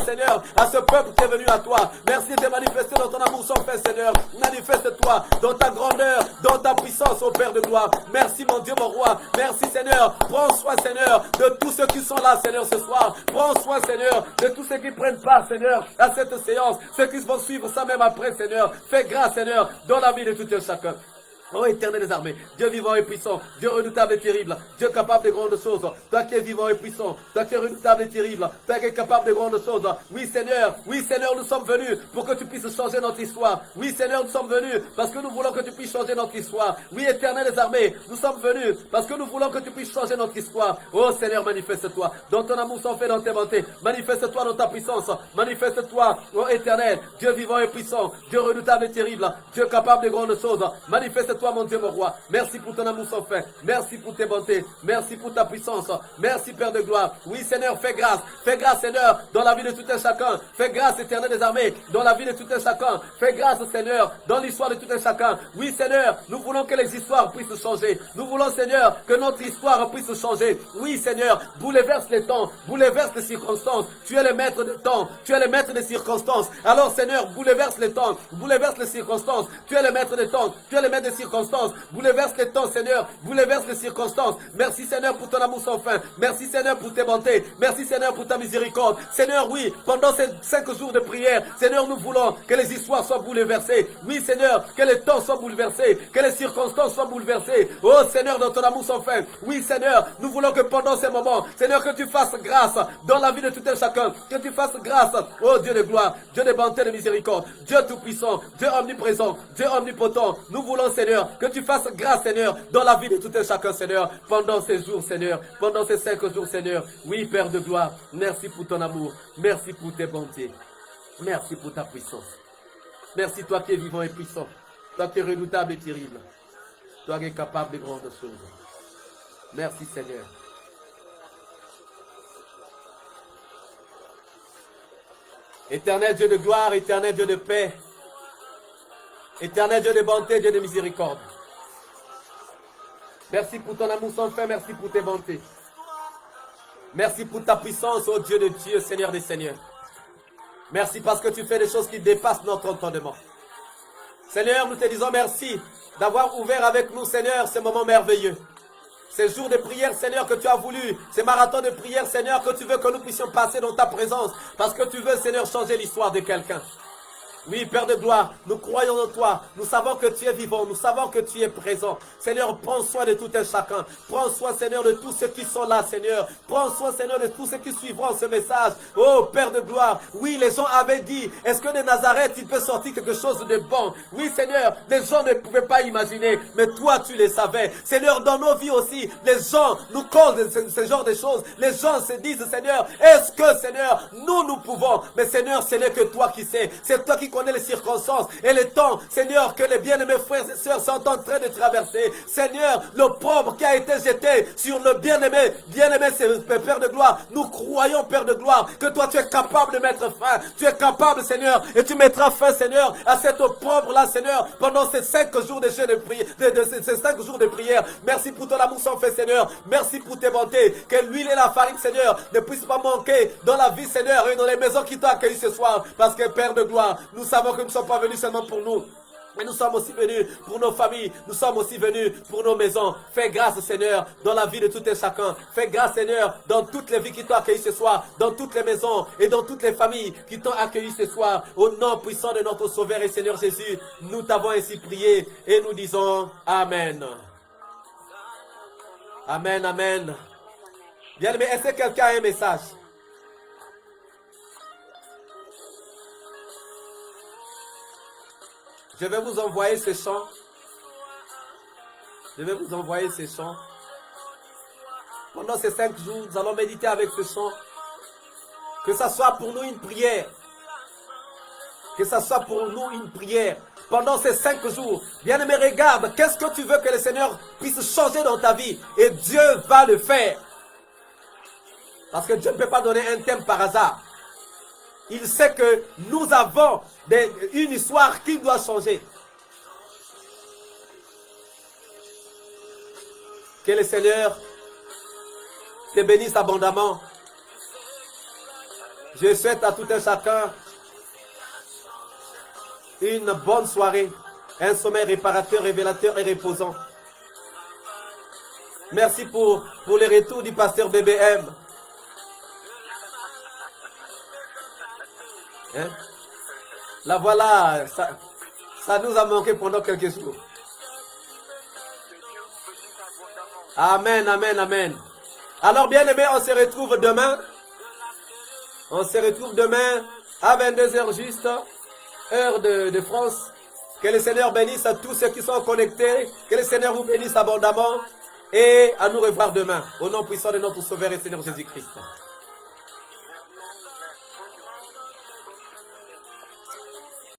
Seigneur, à ce peuple qui est venu à toi. Merci de manifester dans ton amour sans fin, Seigneur. Manifeste-toi dans ta grandeur, dans ta puissance, ô Père de gloire. Merci, mon Dieu, mon roi. Merci, Seigneur. Prends soin, Seigneur, de tous ceux qui sont là, Seigneur, ce soir. Prends soin, Seigneur, de tous ceux qui prennent part, Seigneur, à cette séance. Ceux qui vont suivre ça même après, Seigneur. Fais grâce, Seigneur, dans la vie de tout un chacun. Oh Éternel des armées, Dieu vivant et puissant, Dieu redoutable et terrible, Dieu capable de grandes choses, toi qui es vivant et puissant, toi qui es redoutable et terrible, toi qui es capable de grandes choses. Oui Seigneur, nous sommes venus pour que tu puisses changer notre histoire. Oui Seigneur, nous sommes venus parce que nous voulons que tu puisses changer notre histoire. Oui Éternel des armées, nous sommes venus parce que nous voulons que tu puisses changer notre histoire. Oh Seigneur, manifeste-toi dans ton amour sans fait, dans tes bontés, manifeste-toi dans ta puissance, manifeste-toi, oh Éternel, Dieu vivant et puissant, Dieu redoutable et terrible, Dieu capable de grandes choses, manifeste-toi mon Dieu, mon roi. Merci pour ton amour sans fin. Merci pour tes bontés. Merci pour ta puissance. Merci Père de gloire. Oui Seigneur, fais grâce. Fais grâce Seigneur dans la vie de tout un chacun. Fais grâce Éternel des armées dans la vie de tout un chacun. Fais grâce Seigneur dans l'histoire de tout un chacun. Oui Seigneur, nous voulons que les histoires puissent changer. Nous voulons Seigneur que notre histoire puisse changer. Oui Seigneur, bouleverse les temps, bouleverse les circonstances. Tu es le maître des temps. Tu es le maître des circonstances. Alors Seigneur, bouleverse les temps, bouleverse les circonstances. Tu es le maître des temps. Tu es le maître des circonstances. Bouleverse les temps, Seigneur. Bouleverse les circonstances. Merci, Seigneur, pour ton amour sans fin. Merci, Seigneur, pour tes bontés. Merci, Seigneur, pour ta miséricorde. Seigneur, oui, pendant ces 5 jours de prière, Seigneur, nous voulons que les histoires soient bouleversées. Oui, Seigneur, que les temps soient bouleversés. Que les circonstances soient bouleversées. Oh, Seigneur, dans ton amour sans fin. Oui, Seigneur, nous voulons que pendant ces moments, Seigneur, que tu fasses grâce dans la vie de tout un chacun. Que tu fasses grâce, oh Dieu de gloire, Dieu de bonté, de miséricorde, Dieu tout-puissant, Dieu omniprésent, Dieu omnipotent. Nous voulons, Seigneur, que tu fasses grâce, Seigneur, dans la vie de tout un chacun, Seigneur, pendant ces jours, Seigneur, pendant ces 5 jours, Seigneur. Oui, Père de gloire, merci pour ton amour, merci pour tes bontés, merci pour ta puissance. Merci, toi qui es vivant et puissant, toi qui es redoutable et terrible, toi qui es capable de grandes choses. Merci, Seigneur. Éternel Dieu de gloire, éternel Dieu de paix, éternel Dieu de bonté, Dieu de miséricorde. Merci pour ton amour sans fin, merci pour tes bontés. Merci pour ta puissance, ô Dieu de Dieu, Seigneur des Seigneurs. Merci parce que tu fais des choses qui dépassent notre entendement. Seigneur, nous te disons merci d'avoir ouvert avec nous, Seigneur, ce moment merveilleux. Ces jours de prière, Seigneur, que tu as voulu, ces marathons de prière, Seigneur, que tu veux que nous puissions passer dans ta présence, parce que tu veux, Seigneur, changer l'histoire de quelqu'un. Oui, Père de gloire, nous croyons en toi. Nous savons que tu es vivant. Nous savons que tu es présent. Seigneur, prends soin de tout un chacun. Prends soin, Seigneur, de tous ceux qui sont là, Seigneur. Prends soin, Seigneur, de tous ceux qui suivront ce message. Oh, Père de gloire. Oui, les gens avaient dit, est-ce que de Nazareth, il peut sortir quelque chose de bon? Oui, Seigneur, les gens ne pouvaient pas imaginer. Mais toi, tu les savais. Seigneur, dans nos vies aussi, les gens nous causent ce genre de choses. Les gens se disent, Seigneur, est-ce que, Seigneur, nous pouvons? Mais Seigneur, ce n'est que toi qui sais. C'est toi qui connais les circonstances et les temps, Seigneur, que les bien-aimés frères et sœurs sont en train de traverser. Seigneur, l'opprobre qui a été jeté sur le bien-aimé, Père de gloire, nous croyons, Père de gloire, que toi tu es capable de mettre fin. Tu es capable, Seigneur, et tu mettras fin, Seigneur, à cet opprobre-là, Seigneur, pendant ces 5 jours de jeûne de prière, ces 5 jours de prière. Merci pour ton amour sans fin, Seigneur. Merci pour tes bontés. Que l'huile et la farine, Seigneur, ne puissent pas manquer dans la vie, Seigneur, et dans les maisons qui t'ont accueilli ce soir. Parce que, Père de gloire, nous savons que nous ne sommes pas venus seulement pour nous, mais nous sommes aussi venus pour nos familles, nous sommes aussi venus pour nos maisons. Fais grâce, Seigneur, dans la vie de tout un chacun. Fais grâce, Seigneur, dans toutes les vies qui t'ont accueilli ce soir, dans toutes les maisons et dans toutes les familles qui t'ont accueilli ce soir. Au nom puissant de notre Sauveur et Seigneur Jésus, nous t'avons ainsi prié et nous disons Amen. Amen, Amen. Bien, mais est-ce que quelqu'un a un message? Je vais vous envoyer ce chant. Je vais vous envoyer ce chant. Pendant ces 5 jours, nous allons méditer avec ce chant. Que ça soit pour nous une prière. Que ça soit pour nous une prière. Pendant ces 5 jours, bien-aimé, regarde, qu'est-ce que tu veux que le Seigneur puisse changer dans ta vie? Et Dieu va le faire. Parce que Dieu ne peut pas donner un thème par hasard. Il sait que nous avons une histoire qui doit changer. Que le Seigneur te bénisse abondamment. Je souhaite à tout un chacun une bonne soirée, un sommeil réparateur, révélateur et reposant. Merci pour le retour du pasteur BBM. Hein? Là voilà, ça nous a manqué pendant quelques jours. Amen, amen, amen. Alors bien aimé, on se retrouve demain. On se retrouve demain à 22h juste, heure de France. Que le Seigneur bénisse à tous ceux qui sont connectés. Que le Seigneur vous bénisse abondamment. Et à nous revoir demain. Au nom puissant de notre Sauveur et Seigneur Jésus-Christ.